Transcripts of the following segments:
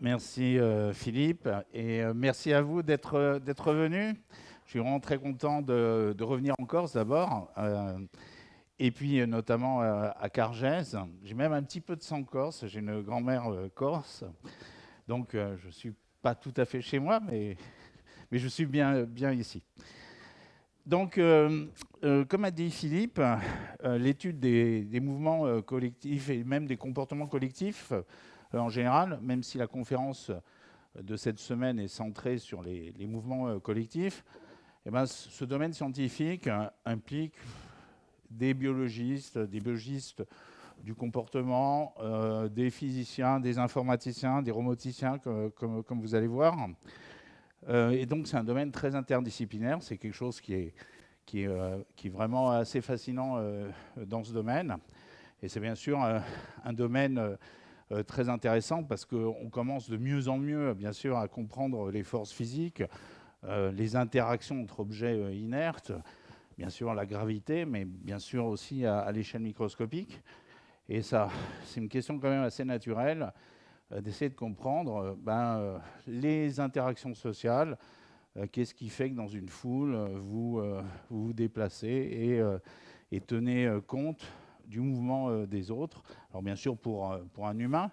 Merci Philippe et merci à vous d'être venu. Je suis vraiment très content de revenir en Corse d'abord et puis notamment à Cargèse. J'ai même un petit peu de sang corse, j'ai une grand-mère corse, donc je ne suis pas tout à fait chez moi, mais je suis bien ici. Donc, comme a dit Philippe, l'étude des mouvements collectifs et même des comportements collectifs en général, même si la conférence de cette semaine est centrée sur les mouvements collectifs, eh ben, ce domaine scientifique implique des biologistes du comportement, des physiciens, des informaticiens, des roboticiens, comme vous allez voir. Et donc, c'est un domaine très interdisciplinaire. C'est quelque chose qui est vraiment assez fascinant dans ce domaine. Et c'est bien sûr un domaine très intéressant parce qu'on commence de mieux en mieux, bien sûr, à comprendre les forces physiques, les interactions entre objets inertes, bien sûr la gravité, mais bien sûr aussi à l'échelle microscopique. Et ça, c'est une question quand même assez naturelle d'essayer de comprendre les interactions sociales. Qu'est-ce qui fait que dans une foule, vous vous déplacez et tenez compte du mouvement des autres. Alors bien sûr pour un humain,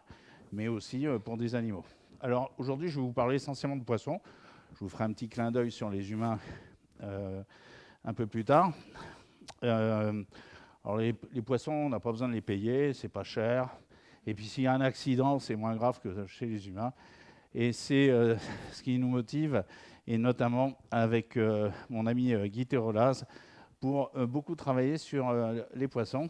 mais aussi pour des animaux. Alors aujourd'hui, je vais vous parler essentiellement de poissons. Je vous ferai un petit clin d'œil sur les humains un peu plus tard. Alors les poissons, on n'a pas besoin de les payer, c'est pas cher. Et puis s'il y a un accident, c'est moins grave que chez les humains. Et c'est ce qui nous motive, et notamment avec mon ami Guy Terolaz, pour beaucoup travailler sur les poissons.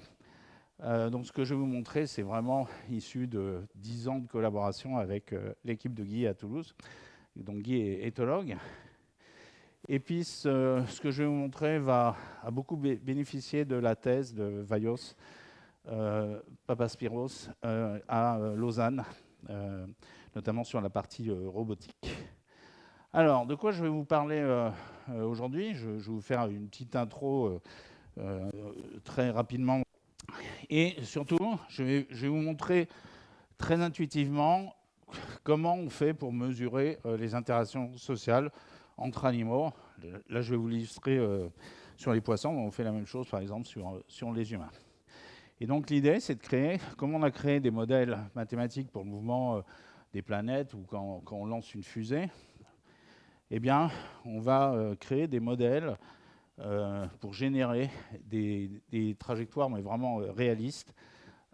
Donc ce que je vais vous montrer, c'est vraiment issu de 10 ans de collaboration avec l'équipe de Guy à Toulouse. Donc Guy est éthologue. Et puis ce que je vais vous montrer a beaucoup bénéficié de la thèse de Vaios Papaspiros à Lausanne, notamment sur la partie robotique. Alors, de quoi je vais vous parler aujourd'hui? Je vais vous faire une petite intro très rapidement. Et surtout, je vais vous montrer très intuitivement comment on fait pour mesurer les interactions sociales entre animaux. Là, je vais vous l'illustrer sur les poissons. On fait la même chose, par exemple, sur les humains. Et donc, l'idée, c'est de créer, comme on a créé des modèles mathématiques pour le mouvement des planètes ou quand on lance une fusée, eh bien, on va créer des modèles pour générer des trajectoires, mais vraiment réalistes,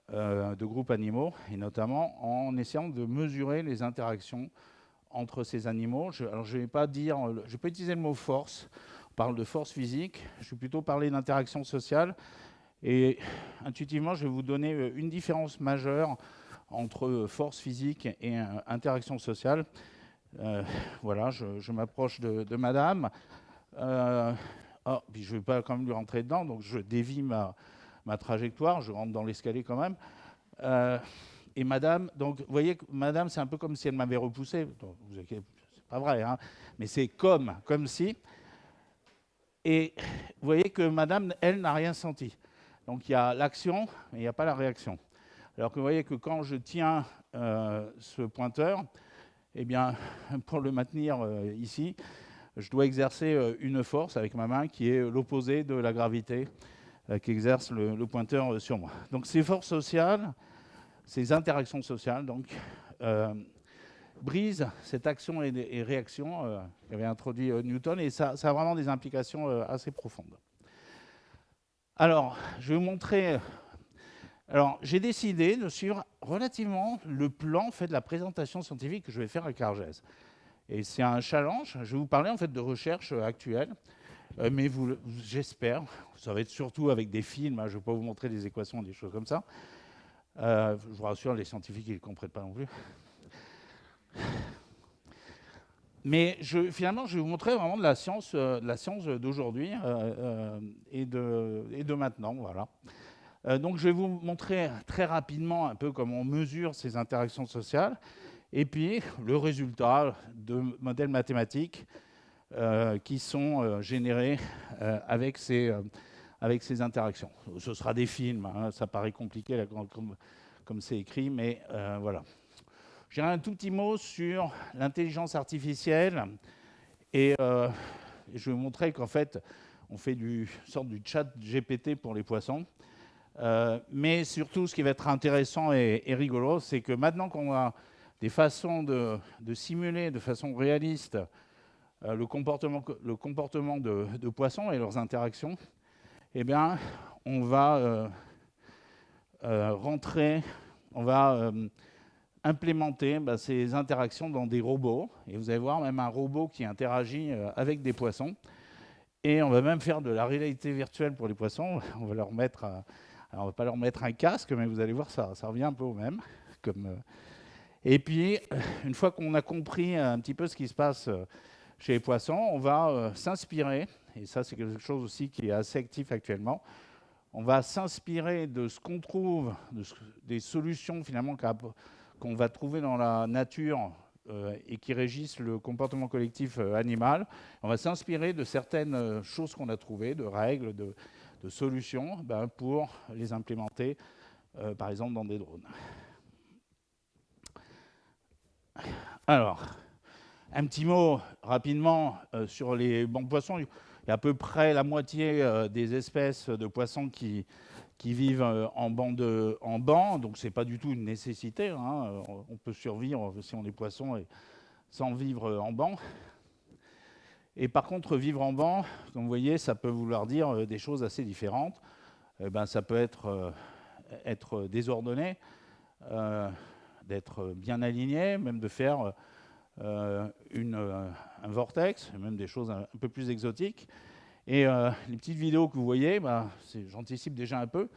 de groupes animaux, et notamment en essayant de mesurer les interactions entre ces animaux. Alors, je ne vais pas utiliser le mot force. On parle de force physique. Je vais plutôt parler d'interaction sociale. Et intuitivement, je vais vous donner une différence majeure entre force physique et interaction sociale. Voilà, je m'approche de madame. Puis je ne vais pas quand même lui rentrer dedans, donc je dévie ma trajectoire, je rentre dans l'escalier quand même. Et madame, donc vous voyez que madame, c'est un peu comme si elle m'avait repoussé. Donc, c'est pas vrai, hein, mais c'est comme si. Et vous voyez que madame, elle, n'a rien senti. Donc il y a l'action, mais il n'y a pas la réaction. Alors que vous voyez que quand je tiens ce pointeur, eh bien, pour le maintenir ici, je dois exercer une force avec ma main qui est l'opposé de la gravité qu'exerce le pointeur sur moi. Donc ces forces sociales, ces interactions sociales, donc, brisent cette action et réaction qu'avait introduit Newton, et ça a vraiment des implications assez profondes. Alors, je vais vous montrer. Alors, j'ai décidé de suivre relativement le plan fait de la présentation scientifique que je vais faire à Cargèse. Et c'est un challenge. Je vais vous parler en fait de recherche actuelle, mais j'espère, ça va être surtout avec des films. Hein, je ne vais pas vous montrer des équations, des choses comme ça. Je vous rassure, les scientifiques ils ne comprennent pas non plus. Mais finalement, je vais vous montrer vraiment de la science d'aujourd'hui et de maintenant, voilà. Donc, je vais vous montrer très rapidement un peu comment on mesure ces interactions sociales, et puis le résultat de modèles mathématiques qui sont générés avec ces interactions. Ce sera des films, hein, ça paraît compliqué là, comme c'est écrit, mais voilà. Je dirais un tout petit mot sur l'intelligence artificielle et je vais vous montrer qu'en fait, on fait une sorte du chat GPT pour les poissons. Mais surtout, ce qui va être intéressant et rigolo, c'est que maintenant qu'on a des façons de simuler de façon réaliste le comportement de poissons et leurs interactions, eh bien, on va implémenter ces interactions dans des robots. Et vous allez voir même un robot qui interagit avec des poissons. Et on va même faire de la réalité virtuelle pour les poissons. On va leur mettre, alors on va pas leur mettre un casque, mais vous allez voir, ça revient un peu au même. Et puis, une fois qu'on a compris un petit peu ce qui se passe chez les poissons, on va s'inspirer, et ça c'est quelque chose aussi qui est assez actif actuellement, on va s'inspirer de ce qu'on trouve, des solutions finalement qu'on va trouver dans la nature et qui régissent le comportement collectif animal. On va s'inspirer de certaines choses qu'on a trouvées, de règles, de solutions, pour les implémenter, par exemple, dans des drones. Alors, un petit mot rapidement sur les bancs de poissons. Il y a à peu près la moitié des espèces de poissons qui vivent en banc, donc ce n'est pas du tout une nécessité. Hein. On peut survivre si on est poisson et sans vivre en banc. Et par contre, vivre en banc, comme vous voyez, ça peut vouloir dire des choses assez différentes. Ça peut être désordonné, d'être bien aligné, même de faire un vortex, même des choses un peu plus exotiques. Et les petites vidéos que vous voyez, j'anticipe déjà un peu,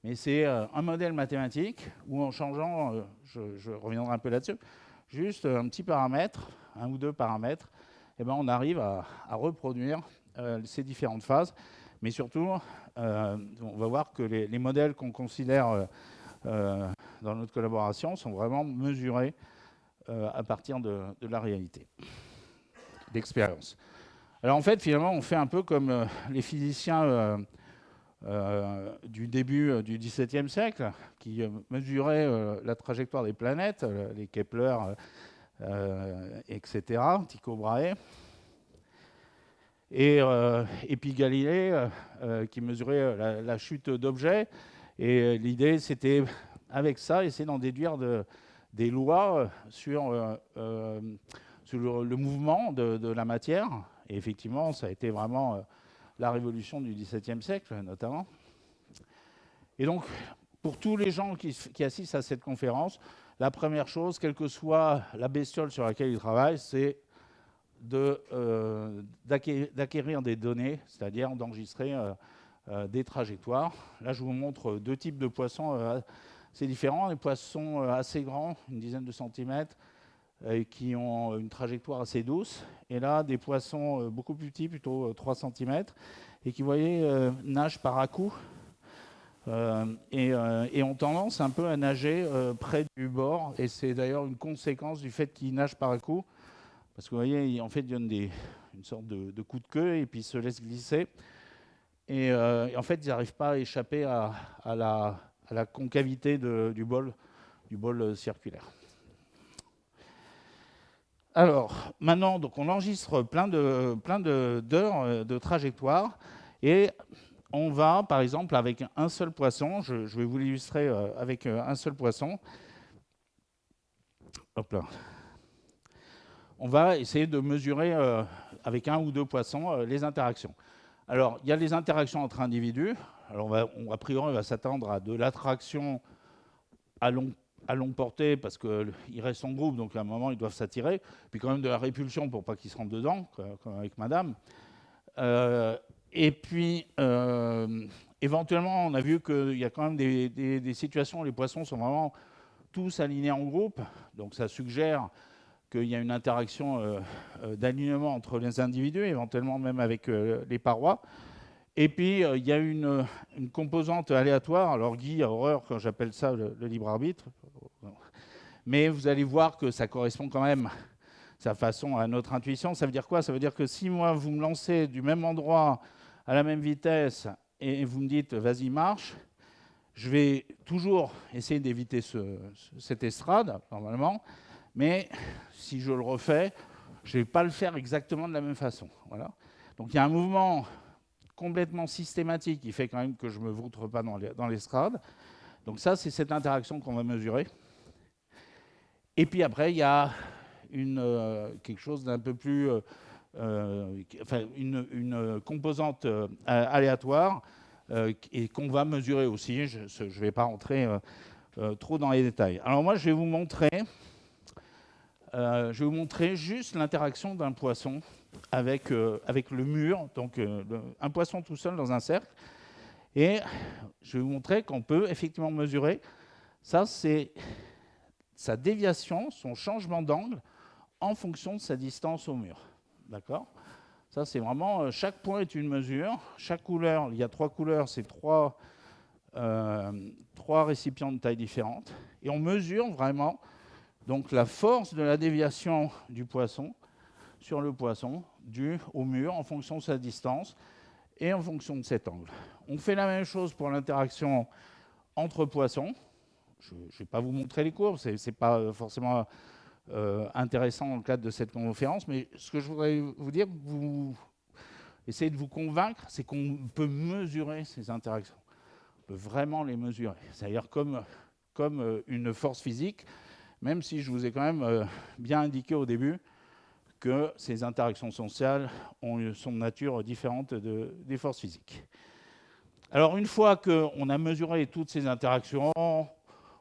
mais c'est un modèle mathématique où en changeant, je reviendrai un peu là-dessus, juste un petit paramètre, un ou deux paramètres, on arrive à reproduire ces différentes phases. Mais surtout, on va voir que les modèles qu'on considère dans notre collaboration sont vraiment mesurés à partir de la réalité, d'expérience. Alors en fait, finalement, on fait un peu comme les physiciens du début du XVIIe siècle qui mesuraient la trajectoire des planètes, les Kepler, etc., Tycho Brahe, et puis Galilée qui mesurait la chute d'objets. Et l'idée, c'était, avec ça, essayer d'en déduire des lois sur le mouvement de la matière. Et effectivement, ça a été vraiment la révolution du XVIIe siècle, notamment. Et donc, pour tous les gens qui assistent à cette conférence, la première chose, quelle que soit la bestiole sur laquelle ils travaillent, c'est d'acquérir des données, c'est-à-dire d'enregistrer des trajectoires. Là, je vous montre deux types de poissons assez différents. Les poissons assez grands, une dizaine de centimètres, qui ont une trajectoire assez douce. Et là, des poissons beaucoup plus petits, plutôt 3 cm, et qui, vous voyez, nagent par à-coups et ont tendance un peu à nager près du bord. Et c'est d'ailleurs une conséquence du fait qu'ils nagent par à-coups, parce que vous voyez, en fait, ils donnent une sorte de coup de queue et puis ils se laissent glisser. Et en fait, ils n'arrivent pas à échapper à la concavité du bol circulaire. Alors, maintenant, donc on enregistre plein d'heures de trajectoire et on va, par exemple, avec un seul poisson, je vais vous l'illustrer avec un seul poisson. Hop là. On va essayer de mesurer avec un ou deux poissons les interactions. Alors, il y a les interactions entre individus. Alors, a priori, on va s'attendre à de l'attraction à longue portée parce qu'ils restent en groupe, donc à un moment, ils doivent s'attirer. Puis quand même de la répulsion pour pas qu'ils se rentrent dedans, comme avec madame. Et puis, éventuellement, on a vu qu'il y a quand même des situations où les poissons sont vraiment tous alignés en groupe. Donc, ça suggère qu'il y a une interaction d'alignement entre les individus, éventuellement même avec les parois. Et puis, il y a une composante aléatoire. Alors, Guy a horreur quand j'appelle ça le libre arbitre. Mais vous allez voir que ça correspond quand même, sa façon, à notre intuition. Ça veut dire quoi? Ça veut dire que si moi, vous me lancez du même endroit, à la même vitesse, et vous me dites « vas-y, marche », je vais toujours essayer d'éviter cette estrade, normalement. mais si je le refais, je ne vais pas le faire exactement de la même façon. Voilà. Donc il y a un mouvement complètement systématique qui fait quand même que je ne me vautre pas dans l'estrade. Donc ça, c'est cette interaction qu'on va mesurer. Et puis après, il y a quelque chose d'un peu plus... une composante aléatoire et qu'on va mesurer aussi. Je ne vais pas rentrer trop dans les détails. Alors moi, je vais vous montrer juste l'interaction d'un poisson avec le mur, donc un poisson tout seul dans un cercle. Et je vais vous montrer qu'on peut effectivement mesurer. Ça, c'est sa déviation, son changement d'angle en fonction de sa distance au mur. D'accord ? Ça, c'est vraiment... chaque point est une mesure. Chaque couleur, il y a 3 couleurs, c'est 3 récipients de taille différentes. Et on mesure vraiment donc, la force de la déviation du poisson sur le poisson due au mur en fonction de sa distance et en fonction de cet angle. On fait la même chose pour l'interaction entre poissons. Je ne vais pas vous montrer les courbes, ce n'est pas forcément intéressant dans le cadre de cette conférence, mais ce que je voudrais vous dire, vous essayez de vous convaincre, c'est qu'on peut mesurer ces interactions. On peut vraiment les mesurer. C'est-à-dire comme une force physique, même si je vous ai quand même bien indiqué au début que ces interactions sociales sont de nature différente des forces physiques. Alors, une fois qu'on a mesuré toutes ces interactions,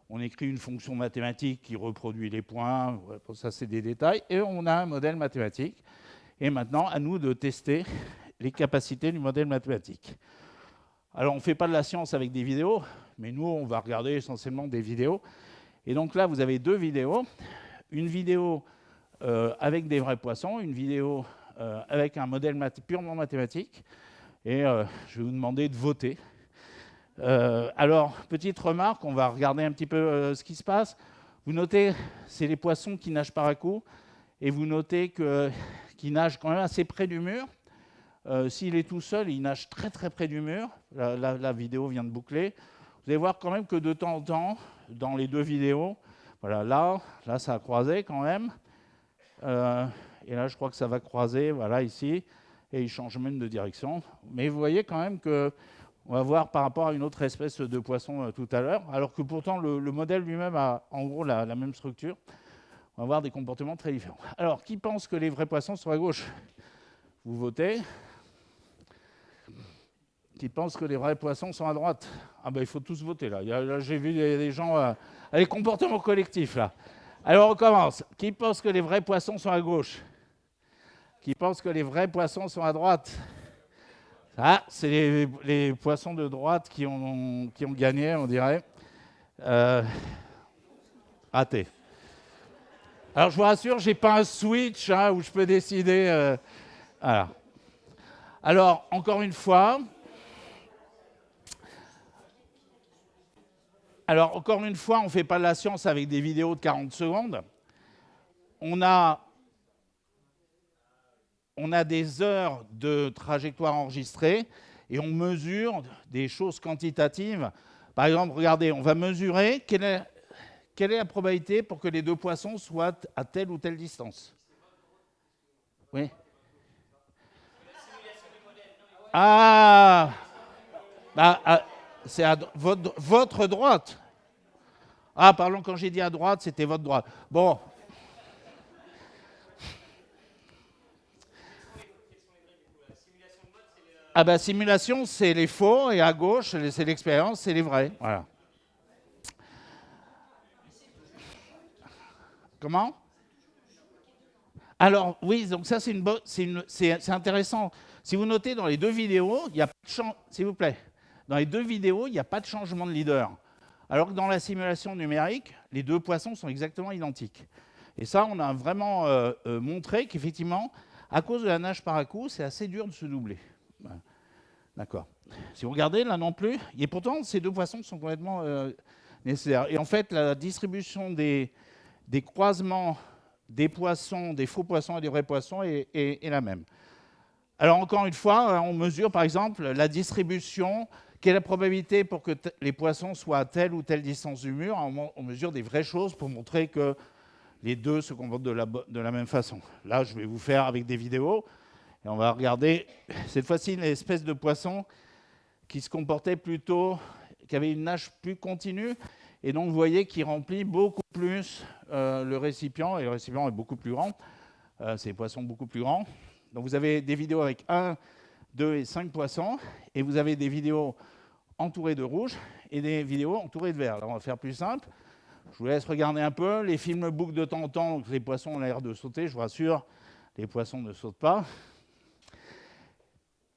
on écrit une fonction mathématique qui reproduit les points, ça c'est des détails, et on a un modèle mathématique. Et maintenant, à nous de tester les capacités du modèle mathématique. Alors, on ne fait pas de la science avec des vidéos, mais nous, on va regarder essentiellement des vidéos. Et donc là, vous avez 2 vidéos. Une vidéo avec des vrais poissons, une vidéo avec un modèle purement mathématique. Et je vais vous demander de voter. Alors, petite remarque, on va regarder un petit peu ce qui se passe. Vous notez, c'est les poissons qui nagent par à coup, et vous notez qu'ils nagent quand même assez près du mur. S'il est tout seul, il nage très très près du mur. La vidéo vient de boucler. Vous allez voir quand même que de temps en temps, dans les 2 vidéos, voilà, là ça a croisé quand même. Et là, je crois que ça va croiser, voilà, ici, et il change même de direction. Mais vous voyez quand même que on va voir par rapport à une autre espèce de poisson tout à l'heure, alors que pourtant le modèle lui-même a en gros la même structure. On va voir des comportements très différents. Alors, qui pense que les vrais poissons sont à gauche ? Vous votez. Qui pense que les vrais poissons sont à droite ? Ah ben, il faut tous voter là. Là j'ai vu des gens... les comportements collectifs là. Alors, on commence. Qui pense que les vrais poissons sont à gauche ? Qui pense que les vrais poissons sont à droite ? Ah, c'est les poissons de droite qui ont gagné, on dirait. Raté. Alors, je vous rassure, je n'ai pas un switch où je peux décider. Voilà. Alors, encore une fois... on ne fait pas de la science avec des vidéos de 40 secondes. On a des heures de trajectoire enregistrées et on mesure des choses quantitatives. Par exemple, regardez, on va mesurer quelle est la probabilité pour que les 2 poissons soient à telle ou telle distance. Oui. Ah, c'est à votre droite. Ah, pardon, quand j'ai dit à droite, c'était votre droite. Bon. Ah ben, simulation, c'est les faux, et à gauche, c'est l'expérience, c'est les vrais. Voilà. Comment ? Alors, oui, donc ça, c'est intéressant. Si vous notez dans les 2 vidéos, il n'y a pas de changement, s'il vous plaît. Dans les 2 vidéos, il n'y a pas de changement de leader. Alors que dans la simulation numérique, les 2 poissons sont exactement identiques. Et ça, on a vraiment montré qu'effectivement, à cause de la nage par à coup, c'est assez dur de se doubler. D'accord. Si vous regardez, là non plus, et pourtant, ces 2 poissons sont complètement nécessaires. Et en fait, la distribution des croisements des poissons, des faux poissons et des vrais poissons est la même. Alors, encore une fois, on mesure, par exemple, la distribution. Quelle est la probabilité pour que les poissons soient à telle ou telle distance du mur ? On mesure des vraies choses pour montrer que les deux se comportent de la même façon. Là, je vais vous faire avec des vidéos, et on va regarder cette fois-ci une espèce de poisson qui se comportait plutôt, qui avait une nage plus continue, et donc vous voyez qu'il remplit beaucoup plus le récipient, et le récipient est beaucoup plus grand. C'est des poissons beaucoup plus grands. Donc vous avez des vidéos avec 1, 2 et 5 poissons, et vous avez des vidéos entourées de rouge et des vidéos entourées de vert. Alors on va faire plus simple. Je vous laisse regarder un peu. Les films bouclent de temps en temps, donc les poissons ont l'air de sauter, je vous rassure, les poissons ne sautent pas.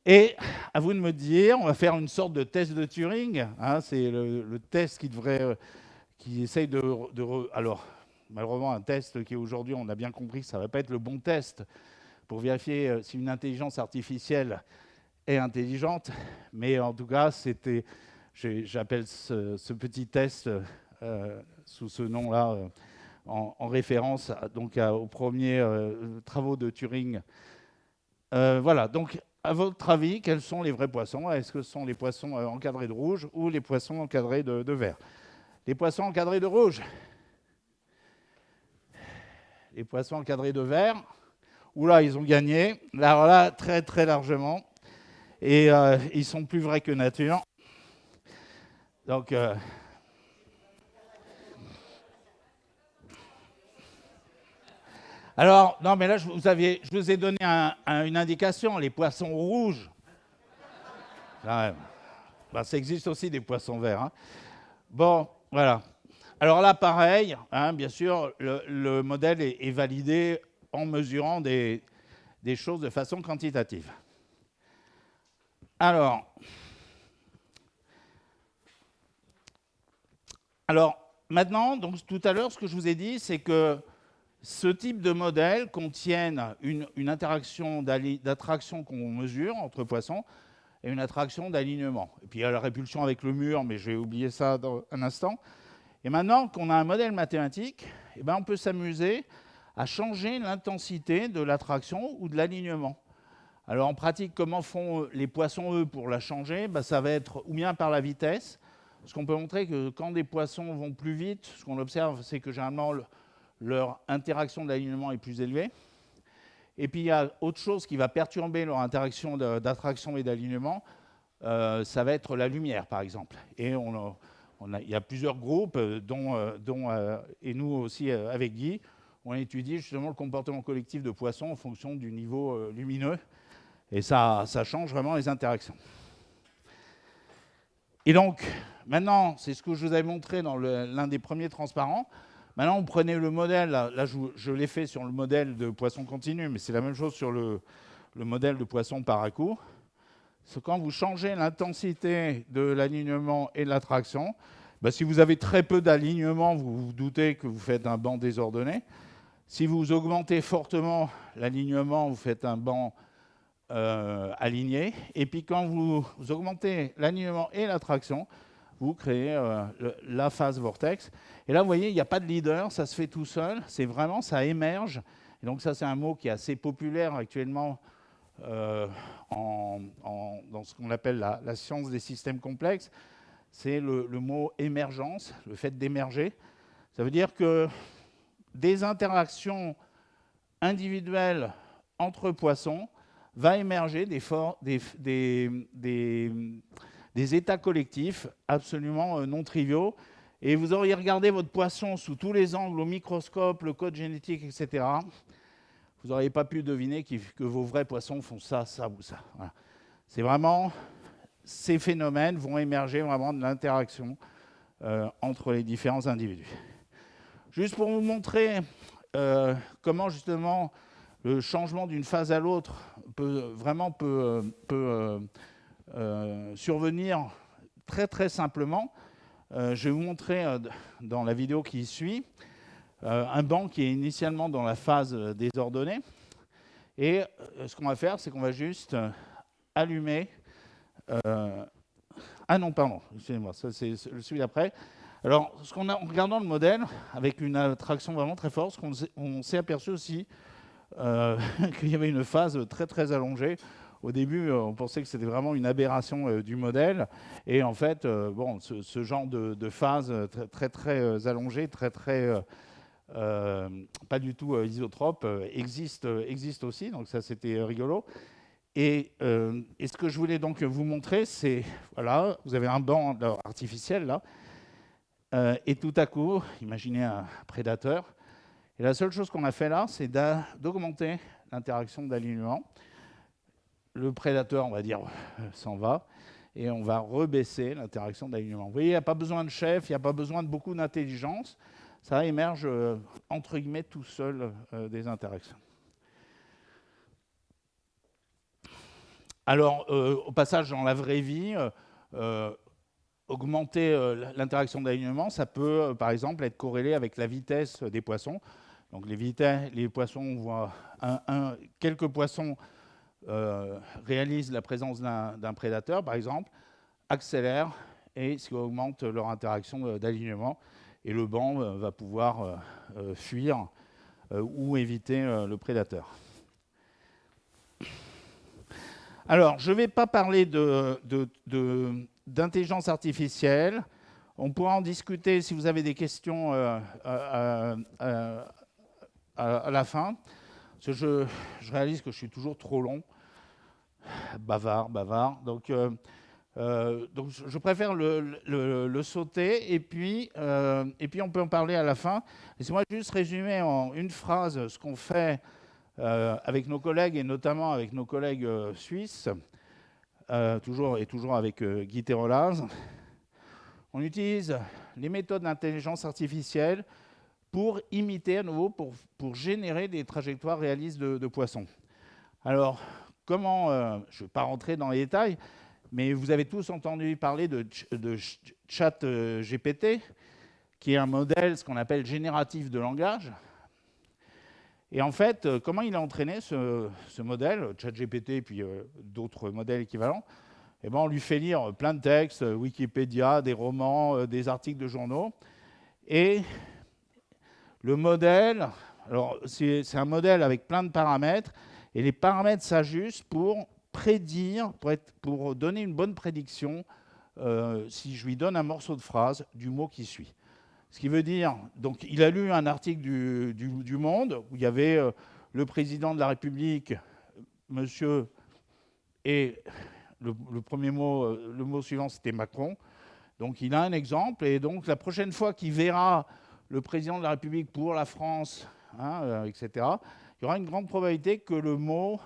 Et à vous de me dire, on va faire une sorte de test de Turing. Hein, c'est le test qui essaye alors, malheureusement, un test qui aujourd'hui, on a bien compris que ça ne va pas être le bon test pour vérifier si une intelligence artificielle est intelligente. Mais en tout cas, j'appelle ce petit test sous ce nom-là en référence donc, aux premiers travaux de Turing. Voilà, donc à votre avis, quels sont les vrais poissons? Est-ce que ce sont les poissons encadrés de rouge ou les poissons encadrés de vert? Les poissons encadrés de rouge. Les poissons encadrés de vert. Oula, ils ont gagné. Alors là, très très largement. Et ils sont plus vrais que nature. Donc... Alors, non, mais là, je vous ai donné une indication, les poissons rouges. Bah, ça existe aussi des poissons verts. Hein. Bon, voilà. Alors là, pareil, hein, bien sûr, le modèle est validé en mesurant des choses de façon quantitative. Alors, maintenant, donc, tout à l'heure, ce que je vous ai dit, c'est que ce type de modèle contiennent une interaction d'attraction qu'on mesure entre poissons et une attraction d'alignement. Et puis il y a la répulsion avec le mur, mais je vais oublier ça dans un instant. Et maintenant qu'on a un modèle mathématique, eh ben on peut s'amuser à changer l'intensité de l'attraction ou de l'alignement. Alors en pratique, comment font les poissons, eux, pour la changer? Ça va être ou bien par la vitesse, parce qu'on peut montrer que quand des poissons vont plus vite, ce qu'on observe, c'est que généralement leur interaction d'alignement est plus élevée. Et puis il y a autre chose qui va perturber leur interaction d'attraction et d'alignement, ça va être la lumière, par exemple. Et il y a plusieurs groupes, et nous aussi avec Guy, on étudie justement le comportement collectif de poissons en fonction du niveau lumineux. Et ça change vraiment les interactions. Et donc, maintenant, c'est ce que je vous avais montré dans l'un des premiers transparents. Maintenant, vous prenez le modèle, là je l'ai fait sur le modèle de poisson continu, mais c'est la même chose sur le modèle de poisson par à-coup. C'est quand vous changez l'intensité de l'alignement et de l'attraction, si vous avez très peu d'alignement, vous vous doutez que vous faites un banc désordonné. Si vous augmentez fortement l'alignement, vous faites un banc aligné. Et puis quand vous augmentez l'alignement et l'attraction, vous créez la phase vortex. Et là, vous voyez, il n'y a pas de leader, ça se fait tout seul. C'est vraiment, ça émerge. Et donc ça, c'est un mot qui est assez populaire actuellement dans ce qu'on appelle la science des systèmes complexes. C'est le mot émergence, le fait d'émerger. Ça veut dire que des interactions individuelles entre poissons va émerger des états collectifs absolument non triviaux. Et vous auriez regardé votre poisson sous tous les angles, au microscope, le code génétique, etc. Vous n'auriez pas pu deviner que vos vrais poissons font ça, ça ou ça. Voilà. C'est vraiment, ces phénomènes vont émerger vraiment de l'interaction entre les différents individus. Juste pour vous montrer comment justement le changement d'une phase à l'autre peut survenir très très simplement. Je vais vous montrer dans la vidéo qui suit un banc qui est initialement dans la phase désordonnée. Et ce qu'on va faire, c'est qu'on va juste allumer... ah non, pardon, excusez-moi, ça c'est celui d'après. Alors, en regardant le modèle, avec une attraction vraiment très forte, on s'est aperçu aussi qu'il y avait une phase très très allongée. Au début, on pensait que c'était vraiment une aberration du modèle. Et en fait, ce genre de phase très très allongée, très très pas du tout isotropes, existent aussi, donc ça c'était rigolo. Et ce que je voulais donc vous montrer, c'est, voilà, vous avez un banc artificiel là, et tout à coup, imaginez un prédateur, et la seule chose qu'on a fait là, c'est d'augmenter l'interaction d'alignement. Le prédateur, on va dire, s'en va, et on va rebaisser l'interaction d'alignement. Vous voyez, il n'y a pas besoin de chef, il n'y a pas besoin de beaucoup d'intelligence, ça émerge, entre guillemets, tout seul des interactions. Alors, au passage, dans la vraie vie, augmenter l'interaction d'alignement, ça peut, par exemple, être corrélé avec la vitesse des poissons. Donc, les poissons, on voit quelques poissons réalisent la présence d'un prédateur, par exemple, accélèrent et ce qui augmente leur interaction d'alignement. Et le banc va pouvoir fuir ou éviter le prédateur. Alors, je ne vais pas parler d'intelligence artificielle. On pourra en discuter si vous avez des questions à la fin. Parce que je réalise que je suis toujours trop long, bavard. Donc je préfère le sauter et puis on peut en parler à la fin. Laissez-moi juste résumer en une phrase ce qu'on fait avec nos collègues et notamment avec nos collègues suisses, toujours avec Guy Terolaz. On utilise les méthodes d'intelligence artificielle pour imiter à nouveau, pour générer des trajectoires réalistes de poissons. Alors, comment, je ne vais pas rentrer dans les détails, mais vous avez tous entendu parler de ChatGPT, qui est un modèle, ce qu'on appelle génératif de langage. Et en fait, comment il a entraîné ce modèle, ChatGPT et puis d'autres modèles équivalents? Eh ben, on lui fait lire plein de textes, Wikipédia, des romans, des articles de journaux. Et le modèle, alors c'est un modèle avec plein de paramètres, et les paramètres s'ajustent pour prédire, pour donner une bonne prédiction, si je lui donne un morceau de phrase, du mot qui suit. Ce qui veut dire, donc il a lu un article du Monde où il y avait le président de la République, monsieur, et le premier mot, le mot suivant c'était Macron. Donc il a un exemple, et donc la prochaine fois qu'il verra le président de la République pour la France, etc., il y aura une grande probabilité que le mot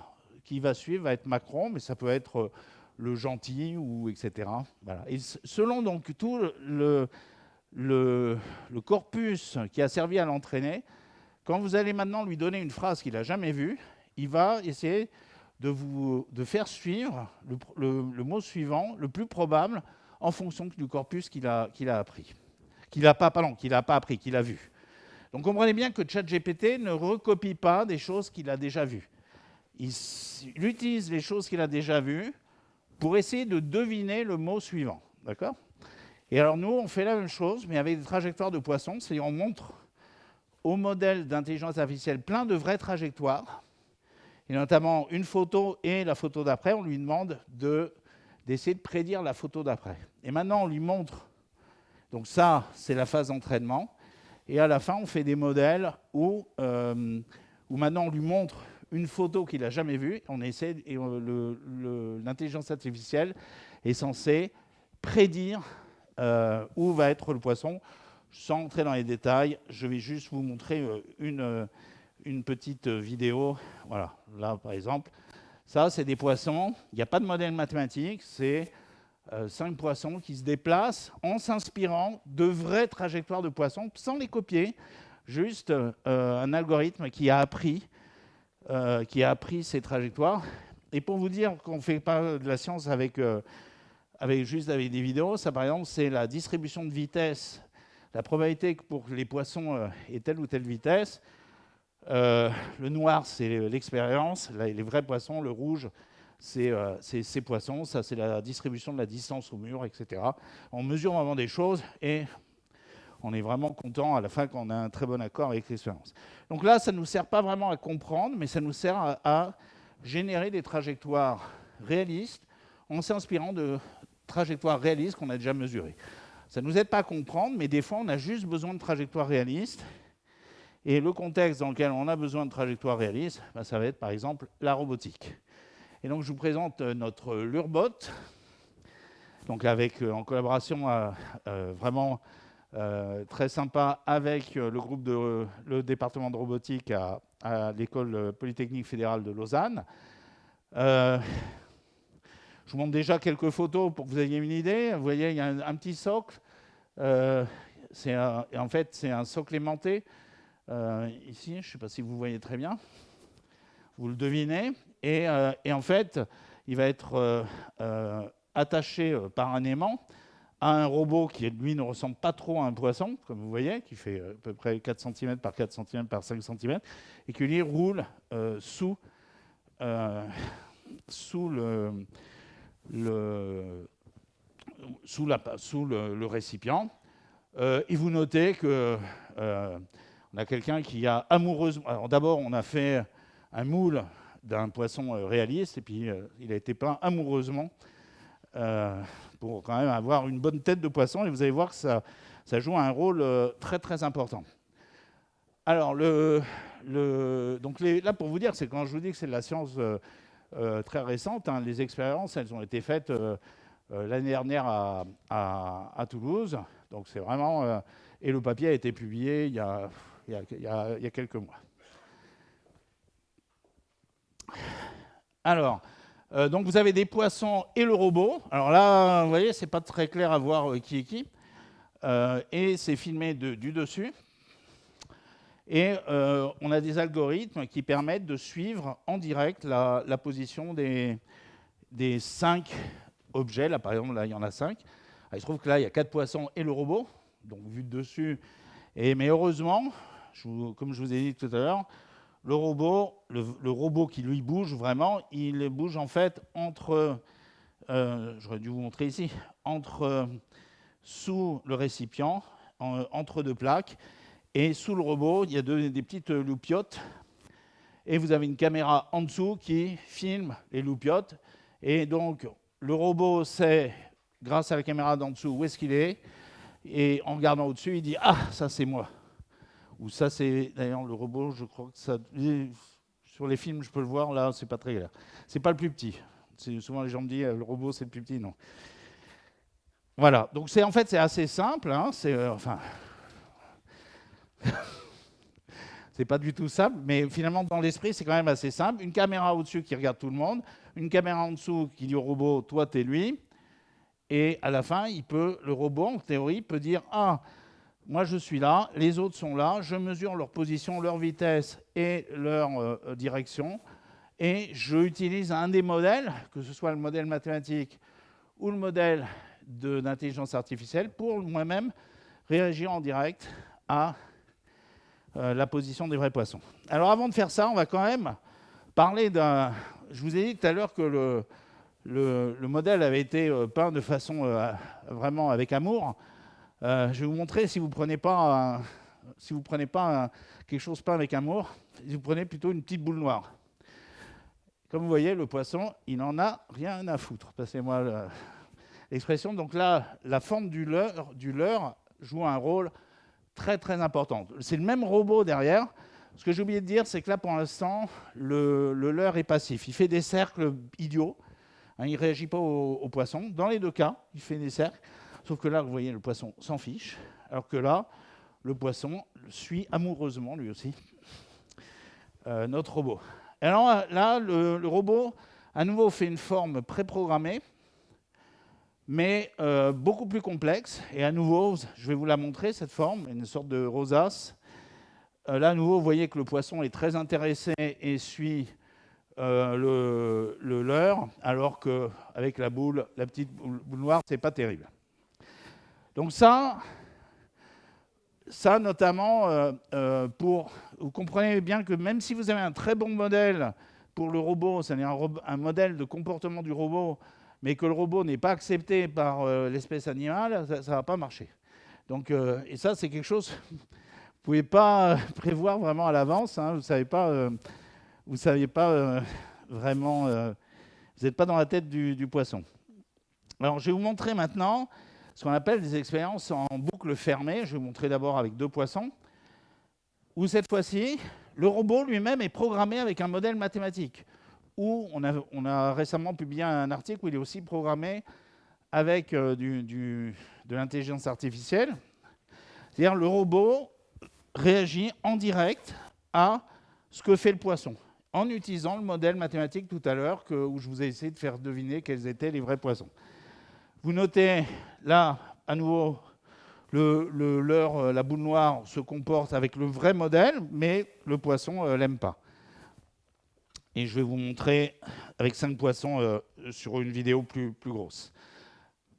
qui va suivre va être Macron, mais ça peut être le gentil, ou etc. Voilà. Et selon donc tout le corpus qui a servi à l'entraîner, quand vous allez maintenant lui donner une phrase qu'il n'a jamais vue, il va essayer de faire suivre le mot suivant, le plus probable, en fonction du corpus qu'il a appris. Qu'il n'a pas appris, qu'il a vu. Donc comprenez bien que ChatGPT ne recopie pas des choses qu'il a déjà vues. Il utilise les choses qu'il a déjà vues pour essayer de deviner le mot suivant. D'accord ? Et alors nous, on fait la même chose, mais avec des trajectoires de poissons, c'est-à-dire on montre au modèle d'intelligence artificielle plein de vraies trajectoires, et notamment une photo et la photo d'après, on lui demande d'essayer de prédire la photo d'après. Et maintenant, on lui montre, donc ça, c'est la phase d'entraînement, et à la fin, on fait des modèles où maintenant, on lui montre une photo qu'il n'a jamais vue, et l'intelligence artificielle est censée prédire où va être le poisson. Sans entrer dans les détails, je vais juste vous montrer une petite vidéo. Voilà, là par exemple, ça c'est des poissons, il n'y a pas de modèle mathématique, c'est 5 poissons qui se déplacent en s'inspirant de vraies trajectoires de poissons, sans les copier, juste un algorithme qui a appris ces trajectoires. Et pour vous dire qu'on ne fait pas de la science avec des vidéos, ça par exemple c'est la distribution de vitesse, la probabilité que pour que les poissons aient telle ou telle vitesse. Le noir, c'est l'expérience, les vrais poissons. Le rouge, c'est ces poissons. Ça, c'est la distribution de la distance au mur, etc. On mesure vraiment des choses et on est vraiment content à la fin quand on a un très bon accord avec l'expérience. Donc là, ça ne nous sert pas vraiment à comprendre, mais ça nous sert à générer des trajectoires réalistes en s'inspirant de trajectoires réalistes qu'on a déjà mesurées. Ça ne nous aide pas à comprendre, mais des fois, on a juste besoin de trajectoires réalistes. Et le contexte dans lequel on a besoin de trajectoires réalistes, ça va être par exemple la robotique. Et donc je vous présente notre Lurbot, donc en collaboration vraiment très sympa avec le département de robotique à l'École Polytechnique Fédérale de Lausanne. Je vous montre déjà quelques photos pour que vous ayez une idée. Vous voyez, il y a un petit socle. En fait, c'est un socle aimanté. Ici, je ne sais pas si vous voyez très bien. Vous le devinez. Et en fait, il va être attaché par un aimant à un robot qui, lui, ne ressemble pas trop à un poisson, comme vous voyez, qui fait à peu près 4 cm par 4 cm par 5 cm, et qui, lui, roule sous le récipient. Et vous notez que on a quelqu'un qui a amoureusement... Alors d'abord, on a fait un moule d'un poisson réaliste, et puis il a été peint amoureusement pour quand même avoir une bonne tête de poisson, et vous allez voir que ça joue un rôle très très important. Alors, donc là, pour vous dire, c'est quand je vous dis que c'est de la science très récente, hein, les expériences, elles ont été faites l'année dernière à Toulouse, donc c'est vraiment... et le papier a été publié il y a quelques mois. Alors, donc vous avez des poissons et le robot. Alors là, vous voyez, c'est pas très clair à voir qui est qui. Et c'est filmé du dessus. Et on a des algorithmes qui permettent de suivre en direct la position des 5 objets. Là, par exemple, là, il y en a 5. Il se trouve que là, il y a 4 poissons et le robot, donc vu de dessus. Mais heureusement, comme je vous ai dit tout à l'heure, le robot qui lui bouge vraiment, il bouge en fait entre, j'aurais dû vous montrer ici, sous le récipient, entre 2 plaques, et sous le robot, il y a des petites loupiottes, et vous avez une caméra en dessous qui filme les loupiottes, et donc le robot sait, grâce à la caméra d'en dessous, où est-ce qu'il est, et en regardant au-dessus, il dit « Ah, ça c'est moi ». Ou ça, c'est d'ailleurs le robot, je crois que ça. Sur les films, je peux le voir, là, c'est pas très clair. C'est pas le plus petit. Souvent, les gens me disent le robot, c'est le plus petit. Non. Voilà. Donc, en fait, c'est assez simple. Hein, c'est pas du tout simple, mais finalement, dans l'esprit, c'est quand même assez simple. Une caméra au-dessus qui regarde tout le monde, une caméra en dessous qui dit au robot, toi, t'es lui. Et à la fin, le robot, en théorie, peut dire ah. Moi, je suis là, les autres sont là, je mesure leur position, leur vitesse et leur direction, et je utilise un des modèles, que ce soit le modèle mathématique ou le modèle d'intelligence artificielle, pour moi-même réagir en direct à la position des vrais poissons. Alors, avant de faire ça, on va quand même parler d'un... Je vous ai dit tout à l'heure que le modèle avait été peint de façon vraiment avec amour. Je vais vous montrer si vous ne prenez pas, quelque chose peint avec amour, si vous prenez plutôt une petite boule noire. Comme vous voyez, le poisson, il n'en a rien à foutre. Passez-moi l'expression. Donc là, la forme du leurre joue un rôle très très important. C'est le même robot derrière. Ce que j'ai oublié de dire, c'est que là, pour l'instant, le leurre est passif. Il fait des cercles idiots. Hein, il ne réagit pas au poisson. Dans les 2 cas, il fait des cercles. Sauf que là, vous voyez, le poisson s'en fiche, alors que là, le poisson suit amoureusement, lui aussi, notre robot. Alors là, le robot, à nouveau, fait une forme préprogrammée, mais beaucoup plus complexe. Et à nouveau, je vais vous la montrer, cette forme, une sorte de rosace. Là, à nouveau, vous voyez que le poisson est très intéressé et suit le leurre, alors qu'avec la petite boule noire, ce n'est pas terrible. Donc ça notamment, vous comprenez bien que même si vous avez un très bon modèle pour le robot, c'est-à-dire un modèle de comportement du robot, mais que le robot n'est pas accepté par l'espèce animale, ça ne va pas marcher. Donc, et ça, c'est quelque chose que vous ne pouvez pas prévoir vraiment à l'avance. Hein, vous ne savez pas vraiment... vous n'êtes pas dans la tête du poisson. Alors, je vais vous montrer maintenant ce qu'on appelle des expériences en boucle fermée. Je vais vous montrer d'abord avec 2 poissons. où cette fois-ci, le robot lui-même est programmé avec un modèle mathématique, où on a récemment publié un article où il est aussi programmé avec de l'intelligence artificielle. C'est-à-dire le robot réagit en direct à ce que fait le poisson, en utilisant le modèle mathématique tout à l'heure où je vous ai essayé de faire deviner quels étaient les vrais poissons. Vous notez là, à nouveau, la boule noire se comporte avec le vrai modèle, mais le poisson ne l'aime pas. Et je vais vous montrer avec 5 poissons sur une vidéo plus grosse.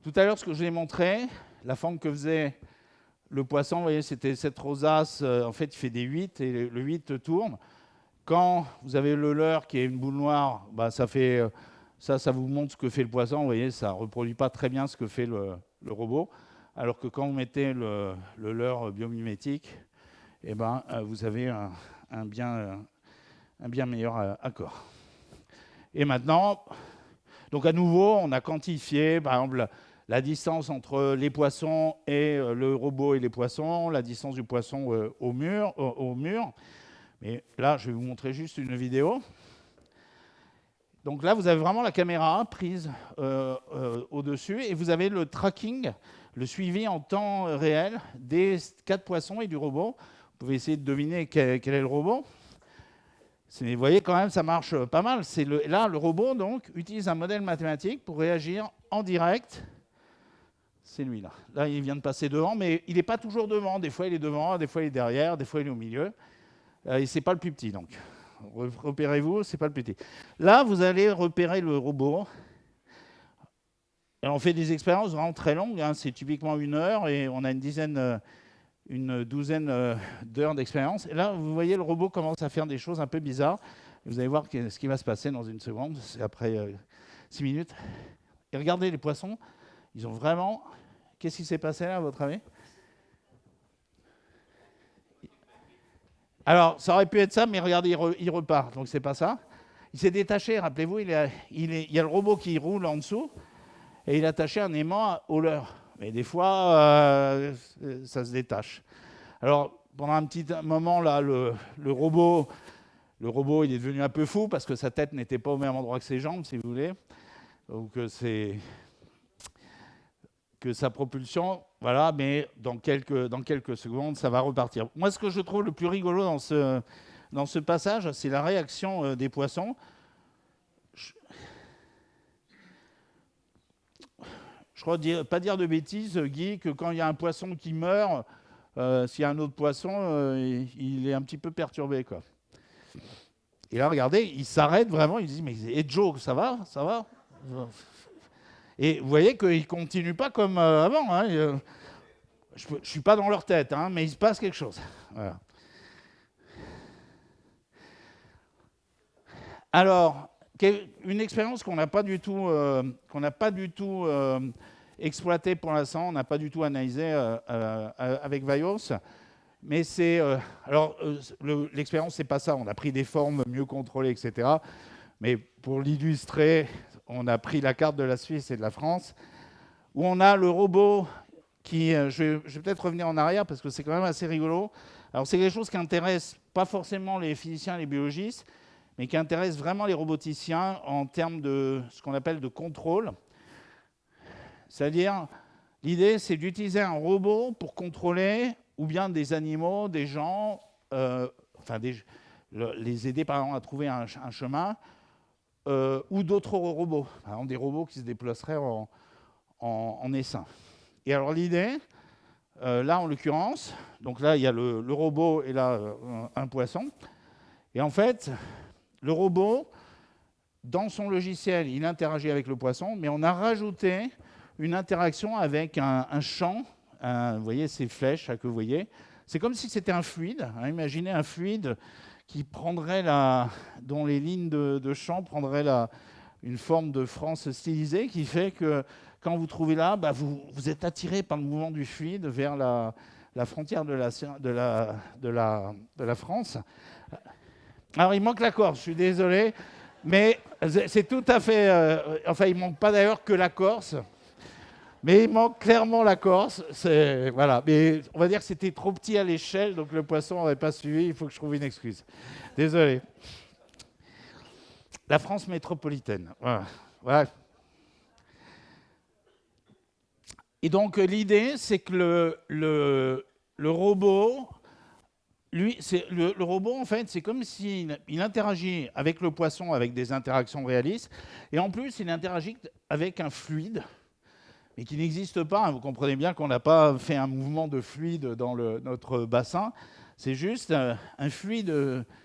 Tout à l'heure, ce que je vous ai montré, la forme que faisait le poisson, vous voyez, c'était cette rosace. En fait, il fait des 8 et le 8 tourne. Quand vous avez le leurre qui est une boule noire, bah, ça vous montre ce que fait le poisson. Vous voyez, ça ne reproduit pas très bien ce que fait le robot. Alors que quand vous mettez le leurre biomimétique, eh ben, vous avez un bien meilleur accord. Et maintenant, donc à nouveau, on a quantifié, par exemple, la distance entre les poissons et le robot et les poissons, la distance du poisson au mur. Mais là, je vais vous montrer juste une vidéo. Donc là, vous avez vraiment la caméra prise au-dessus et vous avez le tracking, le suivi en temps réel des 4 poissons et du robot. Vous pouvez essayer de deviner quel est le robot. Vous voyez quand même, ça marche pas mal. Là, le robot donc, utilise un modèle mathématique pour réagir en direct. C'est lui là. Là, il vient de passer devant, mais il n'est pas toujours devant. Des fois, il est devant, des fois, il est derrière, des fois, il est au milieu. Et ce n'est pas le plus petit, donc. Repérez-vous, ce n'est pas le plus petit. Là, vous allez repérer le robot. Et on fait des expériences vraiment très longues. Hein. C'est typiquement 1 heure et on a une douzaine d'heures d'expérience. Et là, vous voyez, le robot commence à faire des choses un peu bizarres. Vous allez voir ce qui va se passer dans une seconde. C'est après 6 minutes. Et regardez les poissons. Ils ont vraiment... Qu'est-ce qui s'est passé là, à votre avis ? Alors, ça aurait pu être ça, mais regardez, il repart. Donc, c'est pas ça. Il s'est détaché, rappelez-vous, il y a le robot qui roule en dessous et il a attaché un aimant au leurre. Mais des fois, ça se détache. Alors, pendant un petit moment, là, le robot, il est devenu un peu fou parce que sa tête n'était pas au même endroit que ses jambes, si vous voulez. Donc, que sa propulsion, voilà, mais dans quelques secondes, ça va repartir. Moi, ce que je trouve le plus rigolo dans ce passage, c'est la réaction des poissons. Je crois pas dire de bêtises, Guy, que quand il y a un poisson qui meurt, s'il y a un autre poisson, il est un petit peu perturbé, quoi. Et là, regardez, il s'arrête vraiment, il dit, mais Joe, ça va ? Et vous voyez qu'ils ne continuent pas comme avant. Hein. Je ne suis pas dans leur tête, hein, mais il se passe quelque chose. Voilà. Alors, une expérience qu'on n'a pas du tout, exploitée pour l'instant, on n'a pas du tout analysée avec Vaios. Mais c'est... l'expérience, c'est pas ça. On a pris des formes mieux contrôlées, etc. Mais pour l'illustrer... On a pris la carte de la Suisse et de la France, où on a le robot qui... Je vais peut-être revenir en arrière parce que c'est quand même assez rigolo. Alors, c'est quelque chose qui intéresse pas forcément les physiciens et les biologistes, mais qui intéresse vraiment les roboticiens en termes de ce qu'on appelle de contrôle. C'est-à-dire, l'idée, c'est d'utiliser un robot pour contrôler ou bien des animaux, des gens, les aider par exemple à trouver un chemin, ou d'autres robots, par exemple des robots qui se déplaceraient en essaim. Et alors l'idée, là en l'occurrence, donc là il y a le robot et là un poisson. Et en fait, le robot, dans son logiciel, il interagit avec le poisson, mais on a rajouté une interaction avec un champ. Vous voyez ces flèches là, que vous voyez. C'est comme si c'était un fluide. Hein, imaginez un fluide qui prendrait dont les lignes de champ prendraient une forme de France stylisée, qui fait que quand vous trouvez là, bah vous êtes attiré par le mouvement du fluide vers la frontière de la France. Alors il manque la Corse, je suis désolé, mais c'est tout à fait... il ne manque pas d'ailleurs que la Corse. Mais il manque clairement la Corse. Voilà. Mais on va dire que c'était trop petit à l'échelle, donc le poisson n'aurait pas suivi. Il faut que je trouve une excuse. Désolé. La France métropolitaine. Voilà. Voilà. Et donc l'idée, c'est que le robot, lui, le robot, en fait, c'est comme s'il interagit avec le poisson, avec des interactions réalistes, et en plus, il interagit avec un fluide, mais qui n'existe pas. Vous comprenez bien qu'on n'a pas fait un mouvement de fluide dans notre bassin. C'est juste un fluide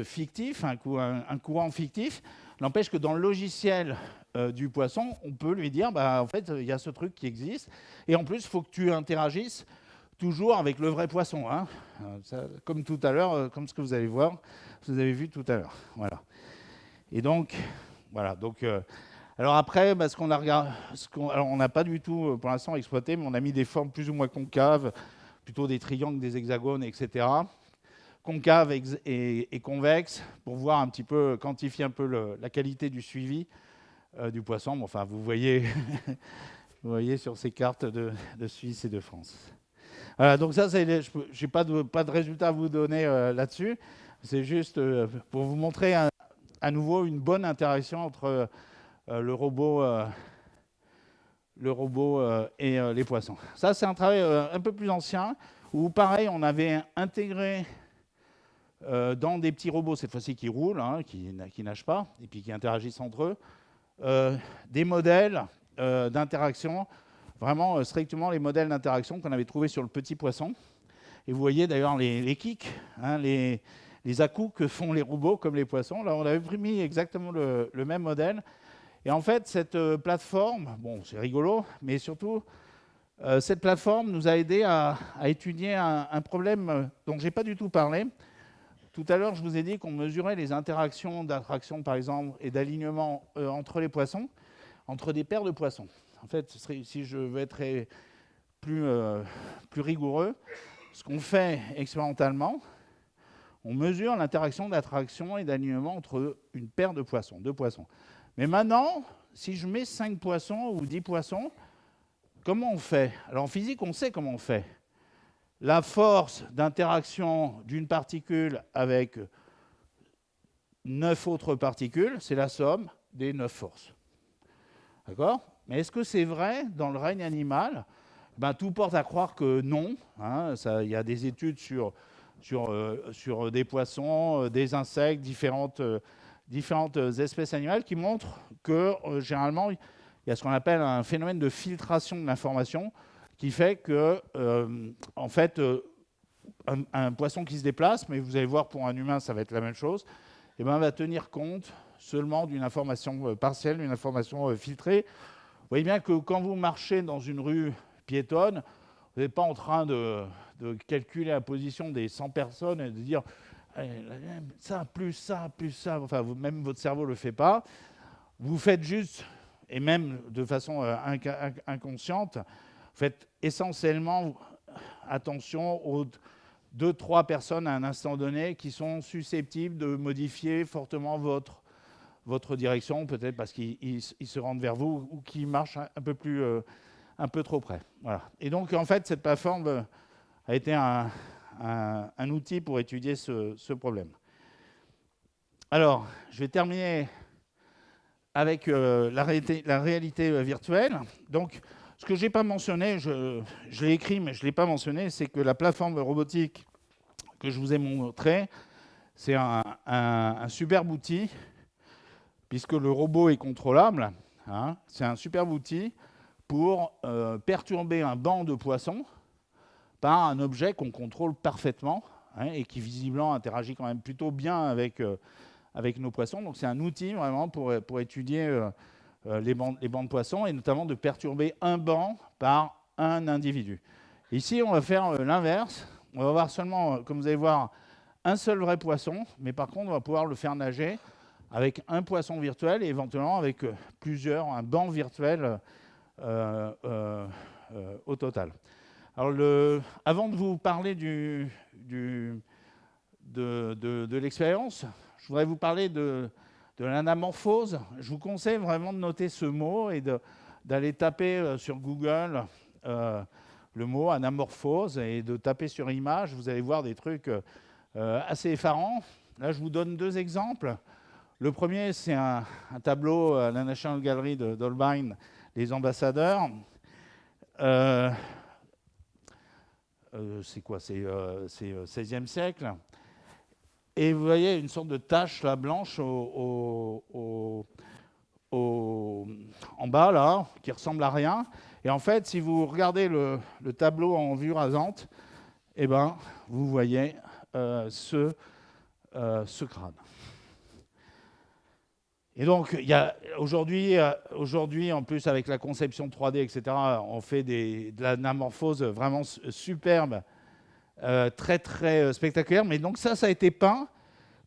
fictif, un courant fictif. N'empêche que dans le logiciel du poisson, on peut lui dire, en fait, il y a ce truc qui existe. Et en plus, il faut que tu interagisses toujours avec le vrai poisson. Hein. Ça, comme tout à l'heure, comme ce que vous allez voir, vous avez vu tout à l'heure. Voilà. Et donc, voilà. Donc, alors après, ce qu'on a regardé, alors on n'a pas du tout, pour l'instant, exploité, mais on a mis des formes plus ou moins concaves, plutôt des triangles, des hexagones, etc. Concave et convexe, pour voir un petit peu, quantifier un peu la qualité du suivi du poisson. Bon, enfin, vous voyez, vous voyez sur ces cartes de Suisse et de France. Voilà, donc ça, je n'ai pas de résultat à vous donner là-dessus. C'est juste pour vous montrer à nouveau une bonne interaction entre le robot et les poissons. Ça, c'est un travail un peu plus ancien, où pareil, on avait intégré dans des petits robots, cette fois-ci qui roulent, hein, qui nagent pas, et puis qui interagissent entre eux, des modèles d'interaction, vraiment strictement les modèles d'interaction qu'on avait trouvés sur le petit poisson. Et vous voyez d'ailleurs les kicks, hein, les à-coups que font les robots comme les poissons. Là, on avait mis exactement le même modèle. Et en fait, cette plateforme, bon, c'est rigolo, mais surtout, cette plateforme nous a aidé à étudier un problème dont je n'ai pas du tout parlé. Tout à l'heure, je vous ai dit qu'on mesurait les interactions d'attraction, par exemple, et d'alignement entre les poissons, entre des paires de poissons. En fait, si je veux être plus rigoureux, ce qu'on fait expérimentalement, on mesure l'interaction d'attraction et d'alignement entre une paire de poissons, deux poissons. Mais maintenant, si je mets 5 poissons ou 10 poissons, comment on fait? Alors en physique, on sait comment on fait. La force d'interaction d'une particule avec 9 autres particules, c'est la somme des 9 forces. D'accord? Mais est-ce que c'est vrai dans le règne animal? Tout porte à croire que non. Hein, il y a des études sur des poissons, des insectes, différentes espèces animales qui montrent que généralement, il y a ce qu'on appelle un phénomène de filtration de l'information qui fait que, en fait, un poisson qui se déplace, mais vous allez voir pour un humain, ça va être la même chose, et va tenir compte seulement d'une information partielle, d'une information filtrée. Vous voyez bien que quand vous marchez dans une rue piétonne, vous n'êtes pas en train de calculer la position des 100 personnes et de dire ça, plus ça, plus ça. Enfin, même votre cerveau ne le fait pas. Vous faites juste, et même de façon inconsciente, vous faites essentiellement attention aux 2-3 personnes à un instant donné qui sont susceptibles de modifier fortement votre direction, peut-être parce qu'ils se rendent vers vous ou qu'ils marchent un peu trop près. Voilà. Et donc, en fait, cette plateforme a été un outil pour étudier ce problème. Alors, je vais terminer avec la réalité virtuelle. Donc, ce que je n'ai pas mentionné, je l'ai écrit, mais je ne l'ai pas mentionné, c'est que la plateforme robotique que je vous ai montrée, c'est un superbe outil, puisque le robot est contrôlable. Hein, c'est un superbe outil pour perturber un banc de poissons par un objet qu'on contrôle parfaitement, hein, et qui visiblement interagit quand même plutôt bien avec nos poissons. Donc c'est un outil vraiment pour étudier les bancs de poissons, et notamment de perturber un banc par un individu. Ici, on va faire l'inverse. On va avoir seulement, comme vous allez voir, un seul vrai poisson, mais par contre, on va pouvoir le faire nager avec un poisson virtuel et éventuellement avec un banc virtuel au total. Alors, avant de vous parler de l'expérience, je voudrais vous parler de l'anamorphose. Je vous conseille vraiment de noter ce mot et d'aller taper sur Google le mot anamorphose et de taper sur image. Vous allez voir des trucs assez effarants. Là, je vous donne 2 exemples. Le premier, c'est un tableau à la National Gallery d'Holbein, les ambassadeurs. C'est quoi? C'est 16e siècle. Et vous voyez une sorte de tache là, blanche en bas, là, qui ressemble à rien. Et en fait, si vous regardez le tableau en vue rasante, eh ben, vous voyez ce crâne. Et donc, aujourd'hui, en plus, avec la conception 3D, etc., on fait de l'anamorphose vraiment superbe, très, très spectaculaire. Mais donc ça a été peint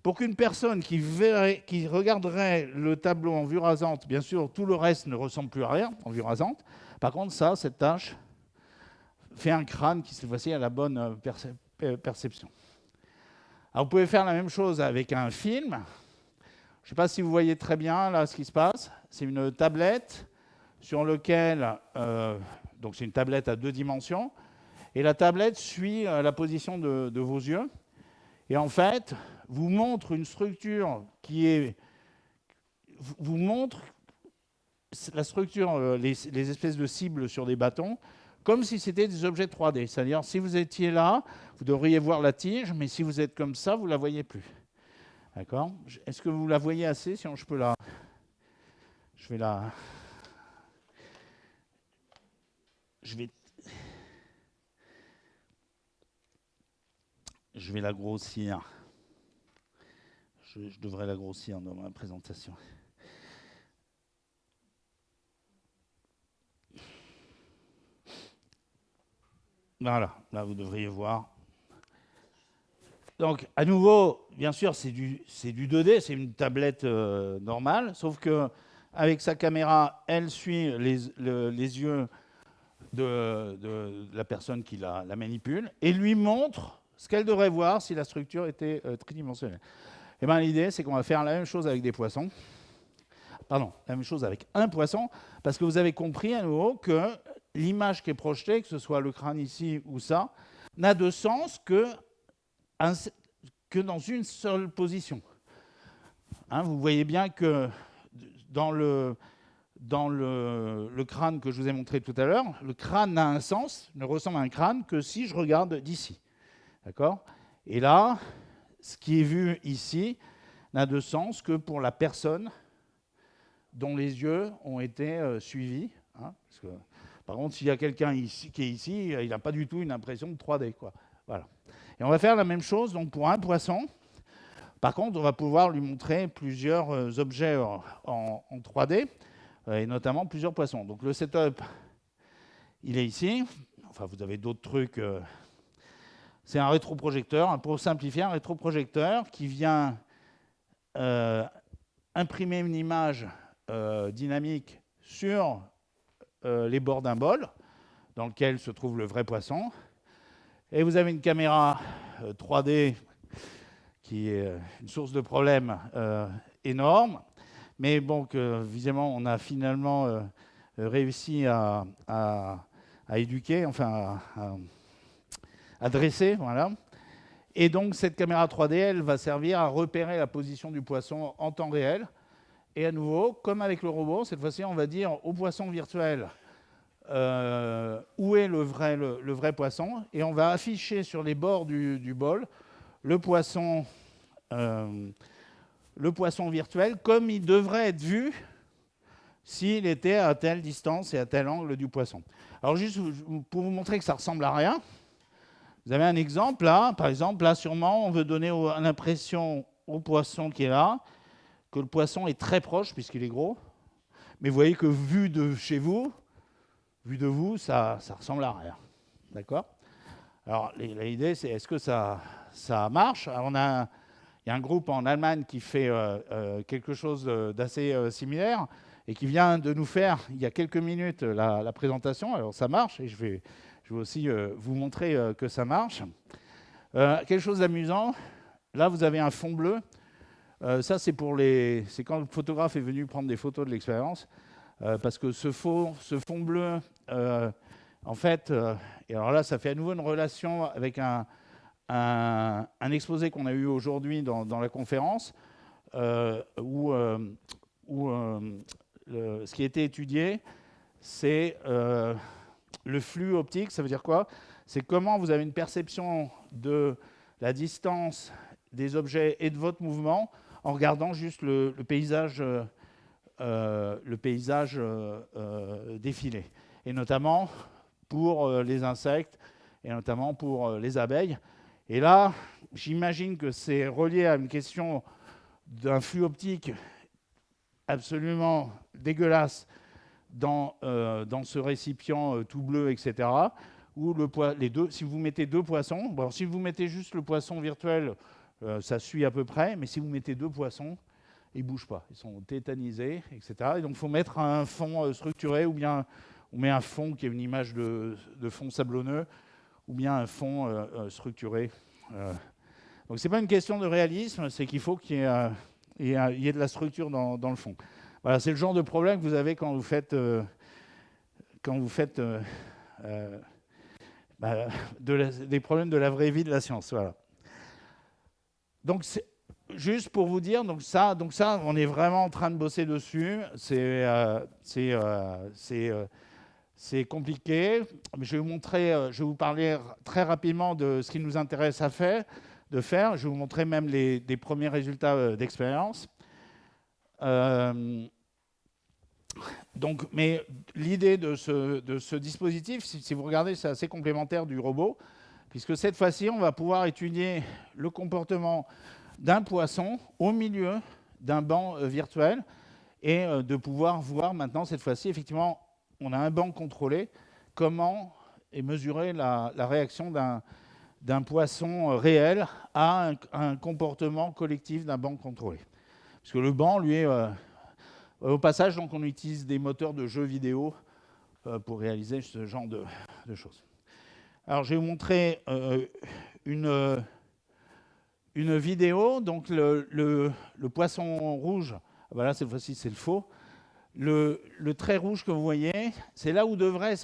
pour qu'une personne qui regarderait le tableau en vue rasante, bien sûr, tout le reste ne ressemble plus à rien en vue rasante. Par contre, cette tache fait un crâne qui, cette fois-ci, a la bonne perception. Alors, vous pouvez faire la même chose avec un film. Je ne sais pas si vous voyez très bien là ce qui se passe. C'est une tablette sur laquelle, donc c'est une tablette à 2 dimensions, et la tablette suit la position de vos yeux. Et en fait, vous montre une structure vous montre la structure, les espèces de cibles sur des bâtons, comme si c'était des objets 3D. C'est-à-dire, si vous étiez là, vous devriez voir la tige, mais si vous êtes comme ça, vous ne la voyez plus. D'accord? Est-ce que vous la voyez assez? Sinon, je vais la grossir. Je devrais la grossir dans ma présentation. Voilà, là vous devriez voir. Donc, à nouveau, bien sûr, c'est du 2D, c'est une tablette normale, sauf qu'avec sa caméra, elle suit les yeux de la personne qui la manipule et lui montre ce qu'elle devrait voir si la structure était tridimensionnelle. Et bien, l'idée, c'est qu'on va faire la même chose avec des poissons. Pardon, la même chose avec un poisson, parce que vous avez compris à nouveau que l'image qui est projetée, que ce soit le crâne ici ou ça, n'a de sens que dans une seule position. Hein, vous voyez bien que dans le crâne que je vous ai montré tout à l'heure, le crâne n'a un sens, ne ressemble à un crâne que si je regarde d'ici. D'accord? Et là, ce qui est vu ici n'a de sens que pour la personne dont les yeux ont été suivis. Hein, parce que, par contre, s'il y a quelqu'un ici, qui est ici, il n'a pas du tout une impression de 3D, quoi. Voilà. Et on va faire la même chose donc, pour un poisson. Par contre, on va pouvoir lui montrer plusieurs objets en 3D, et notamment plusieurs poissons. Donc le setup, il est ici. Enfin, vous avez d'autres trucs. C'est un rétroprojecteur. Pour simplifier, un rétroprojecteur qui vient imprimer une image dynamique sur les bords d'un bol dans lequel se trouve le vrai poisson. Et vous avez une caméra 3D qui est une source de problèmes énorme. Mais bon, visiblement, on a finalement réussi à éduquer, enfin à dresser, voilà. Et donc, cette caméra 3D, elle va servir à repérer la position du poisson en temps réel. Et à nouveau, comme avec le robot, cette fois-ci, on va dire au poisson virtuel où est le vrai poisson. Et on va afficher sur les bords du bol le poisson virtuel comme il devrait être vu s'il était à telle distance et à tel angle du poisson. Alors juste pour vous montrer que ça ressemble à rien, vous avez un exemple là. Par exemple, là sûrement on veut donner l'impression au poisson qui est là que le poisson est très proche puisqu'il est gros. Mais vous voyez que vu de chez vous, vu de vous, ça ressemble à rien. D'accord? Alors l'idée c'est est-ce que ça marche? Alors, il y a un groupe en Allemagne qui fait quelque chose d'assez similaire et qui vient de nous faire, il y a quelques minutes, la présentation. Alors, ça marche et je vais aussi vous montrer que ça marche. Quelque chose d'amusant, là, vous avez un fond bleu. Ça, c'est quand le photographe est venu prendre des photos de l'expérience. parce que ce fond bleu, en fait, et alors là, ça fait à nouveau une relation avec un exposé qu'on a eu aujourd'hui dans la conférence, où ce qui a été étudié, c'est le flux optique. Ça veut dire quoi? C'est comment vous avez une perception de la distance des objets et de votre mouvement en regardant juste le paysage défiler. Et notamment pour les insectes et notamment pour les abeilles. Et là, j'imagine que c'est relié à une question d'un flux optique absolument dégueulasse dans ce récipient tout bleu, etc. Où si vous mettez deux poissons, bon, si vous mettez juste le poisson virtuel, ça suit à peu près, mais si vous mettez deux poissons, ils ne bougent pas, ils sont tétanisés, etc. Et donc il faut mettre un fond structuré, ou bien on met un fond qui est une image de fond sablonneux, ou bien un fond structuré. Donc ce n'est pas une question de réalisme, c'est qu'il faut qu'il y ait de la structure dans le fond. Voilà, c'est le genre de problème que vous avez quand vous faites, des problèmes de la vraie vie de la science. Voilà. Donc, juste pour vous dire, donc ça, on est vraiment en train de bosser dessus. C'est compliqué. Je vais vous parler très rapidement de ce qui nous intéresse de faire. Je vais vous montrer même des premiers résultats d'expérience. Mais l'idée de ce dispositif, si vous regardez, c'est assez complémentaire du robot, puisque cette fois-ci, on va pouvoir étudier le comportement d'un poisson au milieu d'un banc virtuel et de pouvoir voir maintenant, cette fois-ci, effectivement, on a un banc contrôlé, comment est mesurée la réaction d'un poisson réel à un comportement collectif d'un banc contrôlé. Parce que le banc, lui, au passage, donc, on utilise des moteurs de jeux vidéo pour réaliser ce genre de choses. Alors, je vais vous montrer une vidéo. Donc, le poisson rouge, voilà, cette fois-ci, c'est le faux. Le trait rouge que vous voyez, c'est là où devrait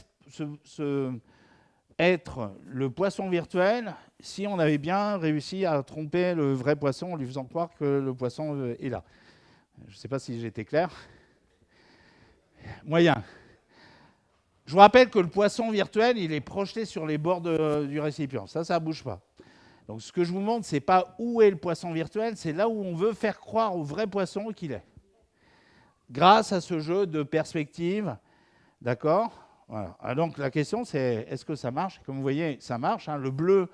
être le poisson virtuel si on avait bien réussi à tromper le vrai poisson en lui faisant croire que le poisson est là. Je ne sais pas si j'étais clair. Moyen. Je vous rappelle que le poisson virtuel, il est projeté sur les bords du récipient. Ça ne bouge pas. Donc ce que je vous montre, ce n'est pas où est le poisson virtuel, c'est là où on veut faire croire au vrai poisson qu'il est. Grâce à ce jeu de perspective, d'accord ? Voilà. Donc la question, c'est est-ce que ça marche ? Comme vous voyez, ça marche. Hein. Le bleu,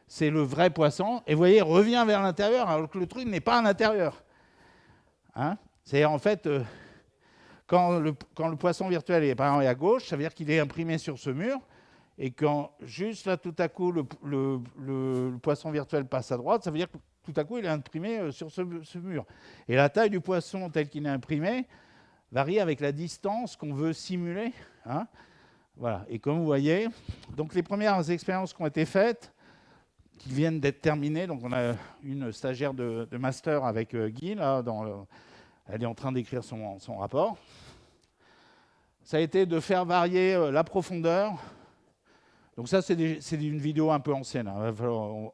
c'est le vrai poisson. Et vous voyez, il revient vers l'intérieur, alors que le truc n'est pas à l'intérieur. Hein ? C'est en fait... Quand le poisson virtuel est par exemple à gauche, ça veut dire qu'il est imprimé sur ce mur. Et quand juste là, tout à coup, le poisson virtuel passe à droite, ça veut dire que tout à coup, il est imprimé sur ce mur. Et la taille du poisson tel qu'il est imprimé varie avec la distance qu'on veut simuler. Hein. Voilà. Et comme vous voyez, donc les premières expériences qui ont été faites, qui viennent d'être terminées, donc on a une stagiaire de master avec Guy, là, elle est en train d'écrire son rapport. Ça a été de faire varier la profondeur. Donc ça, c'est une vidéo un peu ancienne. Hein.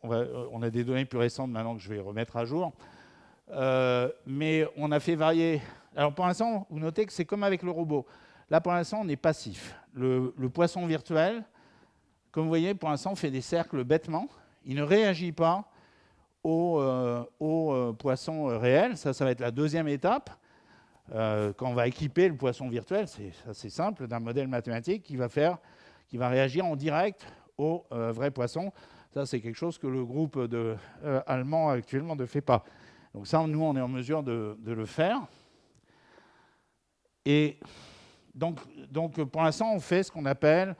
On a des données plus récentes maintenant que je vais remettre à jour. Mais on a fait varier... Alors pour l'instant, vous notez que c'est comme avec le robot. Là, pour l'instant, on est passif. Le poisson virtuel, comme vous voyez, pour l'instant, fait des cercles bêtement. Il ne réagit pas au poisson réel. Ça va être la deuxième étape. Quand on va équiper le poisson virtuel, c'est assez simple, d'un modèle mathématique qui va réagir en direct au vrai poisson. Ça, c'est quelque chose que le groupe allemand actuellement ne fait pas. Donc ça, nous, on est en mesure de le faire. Et donc pour l'instant, on fait ce qu'on appelle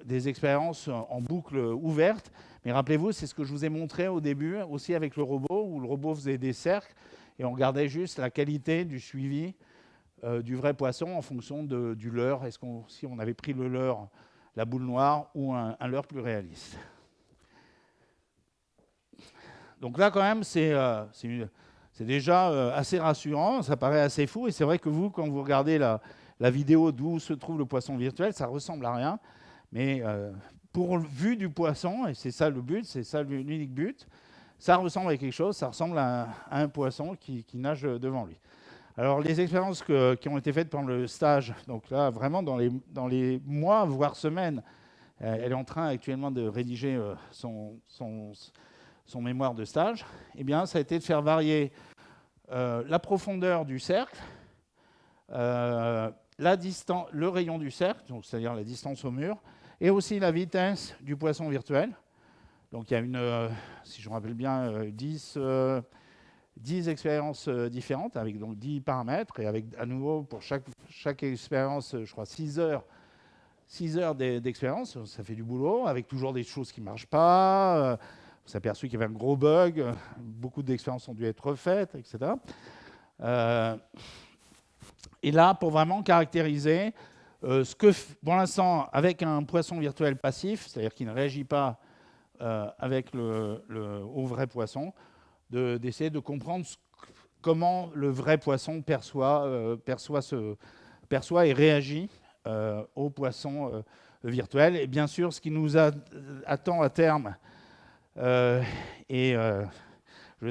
des expériences en boucle ouverte. Mais rappelez-vous, c'est ce que je vous ai montré au début, aussi avec le robot, où le robot faisait des cercles, et on regardait juste la qualité du suivi du vrai poisson en fonction du leurre. Si on avait pris le leurre, la boule noire, ou un leurre plus réaliste. Donc là, quand même, c'est C'est déjà assez rassurant, ça paraît assez fou, et c'est vrai que vous, quand vous regardez la vidéo d'où se trouve le poisson virtuel, ça ressemble à rien, mais pour vue du poisson, et c'est ça le but, c'est ça l'unique but, ça ressemble à quelque chose, ça ressemble à un poisson qui nage devant lui. Alors les expériences qui ont été faites pendant le stage, donc là vraiment dans les mois, voire semaines, elle est en train actuellement de rédiger son mémoire de stage, eh bien, ça a été de faire varier la profondeur du cercle, le rayon du cercle, donc c'est-à-dire la distance au mur, et aussi la vitesse du poisson virtuel. Donc il y a si je me rappelle bien, 10 expériences différentes, avec donc 10 paramètres, et avec à nouveau pour chaque expérience, je crois 6 heures d'expérience, ça fait du boulot, avec toujours des choses qui ne marchent pas. On s'est aperçu qu'il y avait un gros bug, beaucoup d'expériences ont dû être refaites, etc. Et là, pour vraiment caractériser ce que, pour l'instant, avec un poisson virtuel passif, c'est-à-dire qui ne réagit pas au vrai poisson, d'essayer de comprendre comment le vrai poisson perçoit et réagit au poisson virtuel. Et bien sûr, ce qui nous attend à terme, je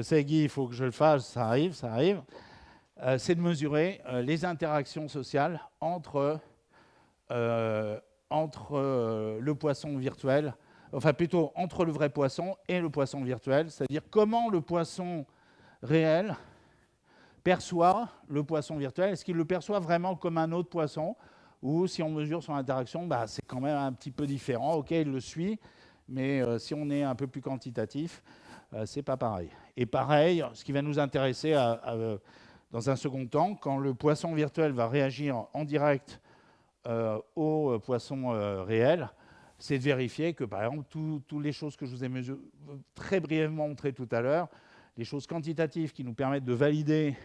sais, Guy, il faut que je le fasse, ça arrive, c'est de mesurer les interactions sociales entre le poisson virtuel, enfin plutôt entre le vrai poisson et le poisson virtuel, c'est-à-dire comment le poisson réel perçoit le poisson virtuel. Est-ce qu'il le perçoit vraiment comme un autre poisson, ou si on mesure son interaction, c'est quand même un petit peu différent. Ok, il le suit, mais si on est un peu plus quantitatif, c'est pas pareil. Et pareil, ce qui va nous intéresser dans un second temps, quand le poisson virtuel va réagir en direct au poisson réel, c'est de vérifier que, par exemple, toutes les choses que je vous ai très brièvement montrées tout à l'heure, les choses quantitatives qui nous permettent de valider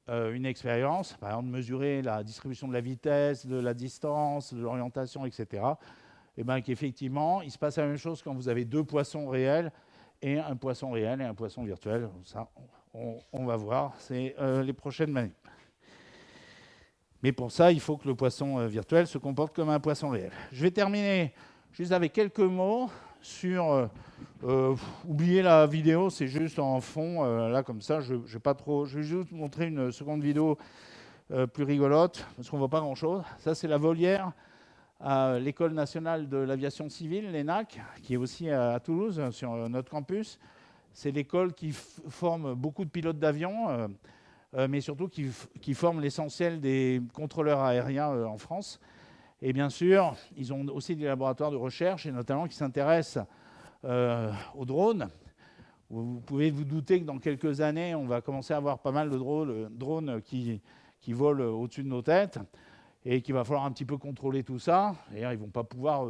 une expérience, par exemple, de mesurer la distribution de la vitesse, de la distance, de l'orientation, etc., et bien qu'effectivement, il se passe la même chose quand vous avez deux poissons réels et un poisson réel et un poisson virtuel. Ça, on va voir, c'est les prochaines années. Mais pour ça, il faut que le poisson virtuel se comporte comme un poisson réel. Je vais terminer juste avec quelques mots sur... oubliez la vidéo, c'est juste en fond, là comme ça, je vais juste vous montrer une seconde vidéo plus rigolote, parce qu'on ne voit pas grand-chose. Ça, c'est la volière à l'École nationale de l'aviation civile, l'ENAC, qui est aussi à Toulouse, sur notre campus. C'est l'école qui forme beaucoup de pilotes d'avion, mais surtout qui forme l'essentiel des contrôleurs aériens en France. Et bien sûr, ils ont aussi des laboratoires de recherche, et notamment qui s'intéressent aux drones. Vous pouvez vous douter que dans quelques années, on va commencer à avoir pas mal de drones qui volent au-dessus de nos têtes, et qu'il va falloir un petit peu contrôler tout ça. D'ailleurs, ils ne vont pas pouvoir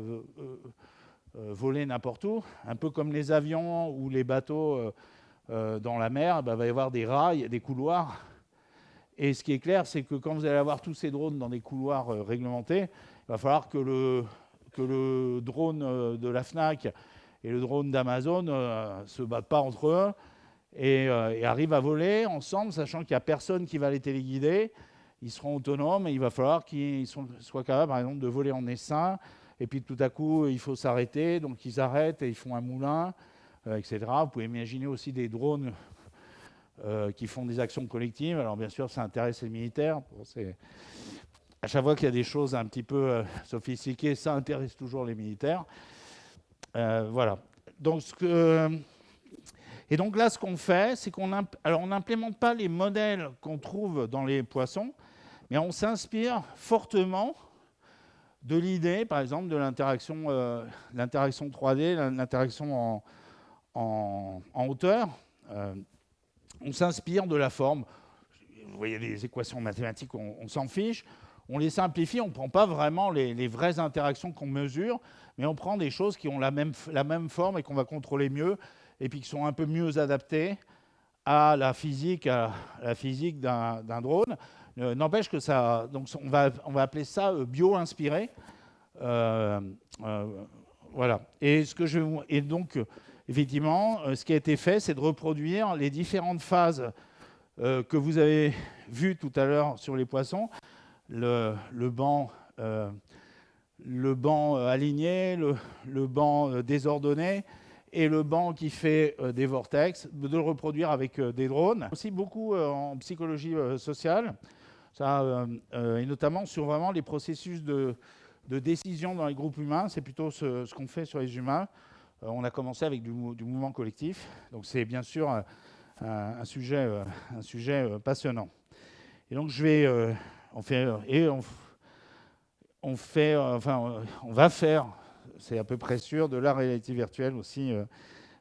voler n'importe où. Un peu comme les avions ou les bateaux dans la mer, il va y avoir des rails, des couloirs. Et ce qui est clair, c'est que quand vous allez avoir tous ces drones dans des couloirs réglementés, il va falloir que le drone de la FNAC et le drone d'Amazon ne se battent pas entre eux et arrivent à voler ensemble, sachant qu'il n'y a personne qui va les téléguider. Ils seront autonomes et il va falloir qu'ils soient capables, par exemple, de voler en essaim. Et puis tout à coup, il faut s'arrêter. Donc ils arrêtent et ils font un moulin, etc. Vous pouvez imaginer aussi des drones qui font des actions collectives. Alors bien sûr, ça intéresse les militaires. À chaque fois qu'il y a des choses un petit peu sophistiquées, ça intéresse toujours les militaires. Voilà. Donc, et donc là, ce qu'on fait, c'est qu'on n'implémente pas les modèles qu'on trouve dans les poissons, mais on s'inspire fortement de l'idée, par exemple, de l'interaction 3D, l'interaction en hauteur. On s'inspire de la forme. Vous voyez les équations mathématiques, on s'en fiche. On les simplifie, on ne prend pas vraiment les vraies interactions qu'on mesure, mais on prend des choses qui ont la même forme et qu'on va contrôler mieux, et puis qui sont un peu mieux adaptées à la physique d'un drone. N'empêche que ça... Donc on va appeler ça bio-inspiré. Voilà. Et donc, effectivement, ce qui a été fait, c'est de reproduire les différentes phases que vous avez vu tout à l'heure sur les poissons, le banc aligné, le banc désordonné et le banc qui fait des vortex, de le reproduire avec des drones. Aussi beaucoup en psychologie sociale, ça, et notamment sur vraiment les processus de décision dans les groupes humains. C'est plutôt ce qu'on fait sur les humains. On a commencé avec du mouvement collectif, donc c'est bien sûr un sujet passionnant. Et donc on va faire, c'est à peu près sûr, de la réalité virtuelle aussi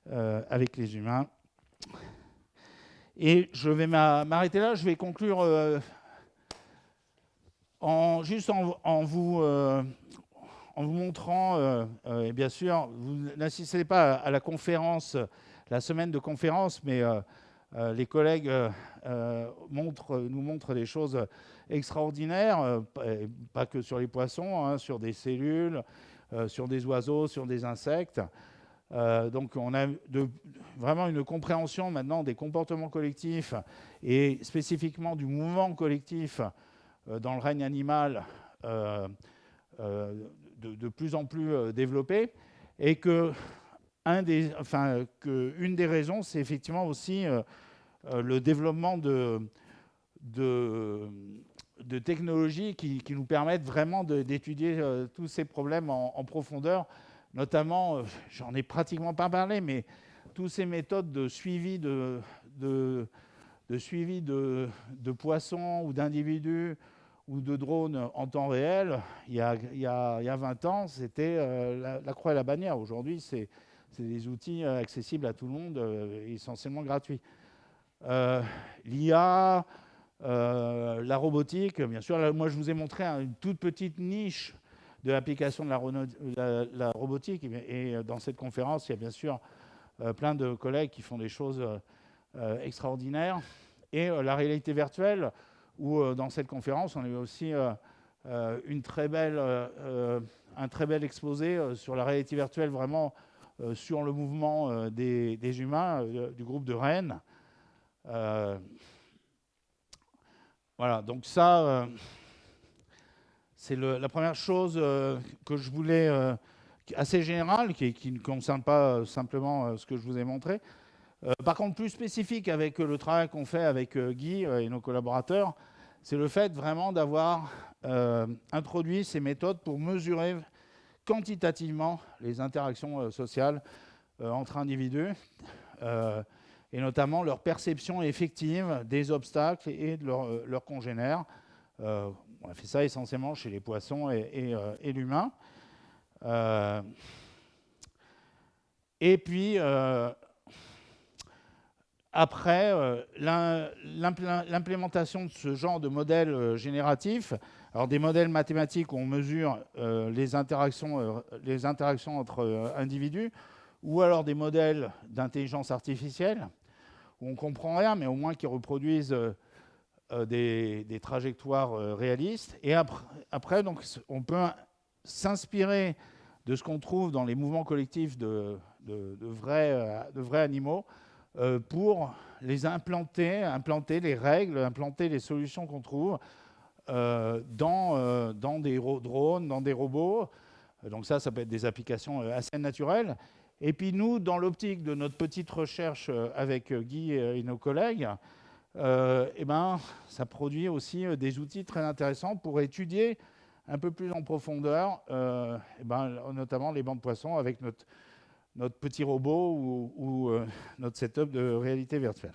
avec les humains. Et je vais m'arrêter là. Je vais conclure juste en vous montrant, et bien sûr, vous n'assistez pas à la conférence, la semaine de conférence, mais les collègues nous montrent des choses extraordinaires, pas que sur les poissons, hein, sur des cellules, sur des oiseaux, sur des insectes. Donc on a vraiment une compréhension maintenant des comportements collectifs et spécifiquement du mouvement collectif dans le règne animal de plus en plus développé, et que une des raisons, c'est effectivement aussi le développement de technologies qui nous permettent vraiment d'étudier tous ces problèmes en profondeur, notamment, j'en ai pratiquement pas parlé, mais toutes ces méthodes de suivi de poissons ou d'individus ou de drones en temps réel. Il y a 20 ans, c'était la croix et la bannière. Aujourd'hui, c'est des outils accessibles à tout le monde, essentiellement gratuits. L'IA, la robotique, bien sûr. Là, moi, je vous ai montré une toute petite niche de l'application de la robotique. Et dans cette conférence, il y a bien sûr plein de collègues qui font des choses extraordinaires. Et la réalité virtuelle, où dans cette conférence, on a eu aussi un très bel exposé sur la réalité virtuelle, vraiment sur le mouvement des humains, du groupe de Rennes. Voilà, donc ça, c'est la première chose que je voulais, assez générale, qui ne concerne pas simplement ce que je vous ai montré. Par contre, plus spécifique avec le travail qu'on fait avec Guy et nos collaborateurs, c'est le fait vraiment d'avoir introduit ces méthodes pour mesurer quantitativement les interactions sociales entre individus, et notamment leur perception effective des obstacles et de leurs congénères. On a fait ça essentiellement chez les poissons et l'humain. Et puis, après, l'implémentation de ce genre de modèles génératifs, alors des modèles mathématiques où on mesure les interactions entre individus, ou alors des modèles d'intelligence artificielle, où on ne comprend rien, mais au moins qui reproduisent des trajectoires réalistes. Et après, donc, on peut s'inspirer de ce qu'on trouve dans les mouvements collectifs de vrais animaux pour les implanter les règles, implanter les solutions qu'on trouve dans des drones, dans des robots. Donc ça peut être des applications assez naturelles. Et puis nous, dans l'optique de notre petite recherche avec Guy et nos collègues, ça produit aussi des outils très intéressants pour étudier un peu plus en profondeur, notamment les bancs de poissons avec notre petit robot ou notre setup de réalité virtuelle.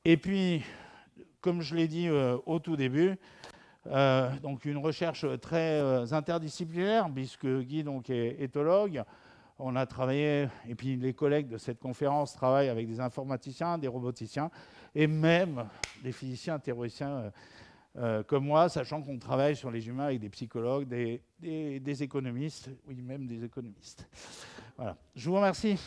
Et puis, comme je l'ai dit au tout début, donc une recherche très interdisciplinaire, puisque Guy donc, est éthologue. On a travaillé, et puis les collègues de cette conférence travaillent avec des informaticiens, des roboticiens, et même des physiciens théoriciens comme moi, sachant qu'on travaille sur les humains avec des psychologues, des économistes, oui, même des économistes. Voilà. Je vous remercie.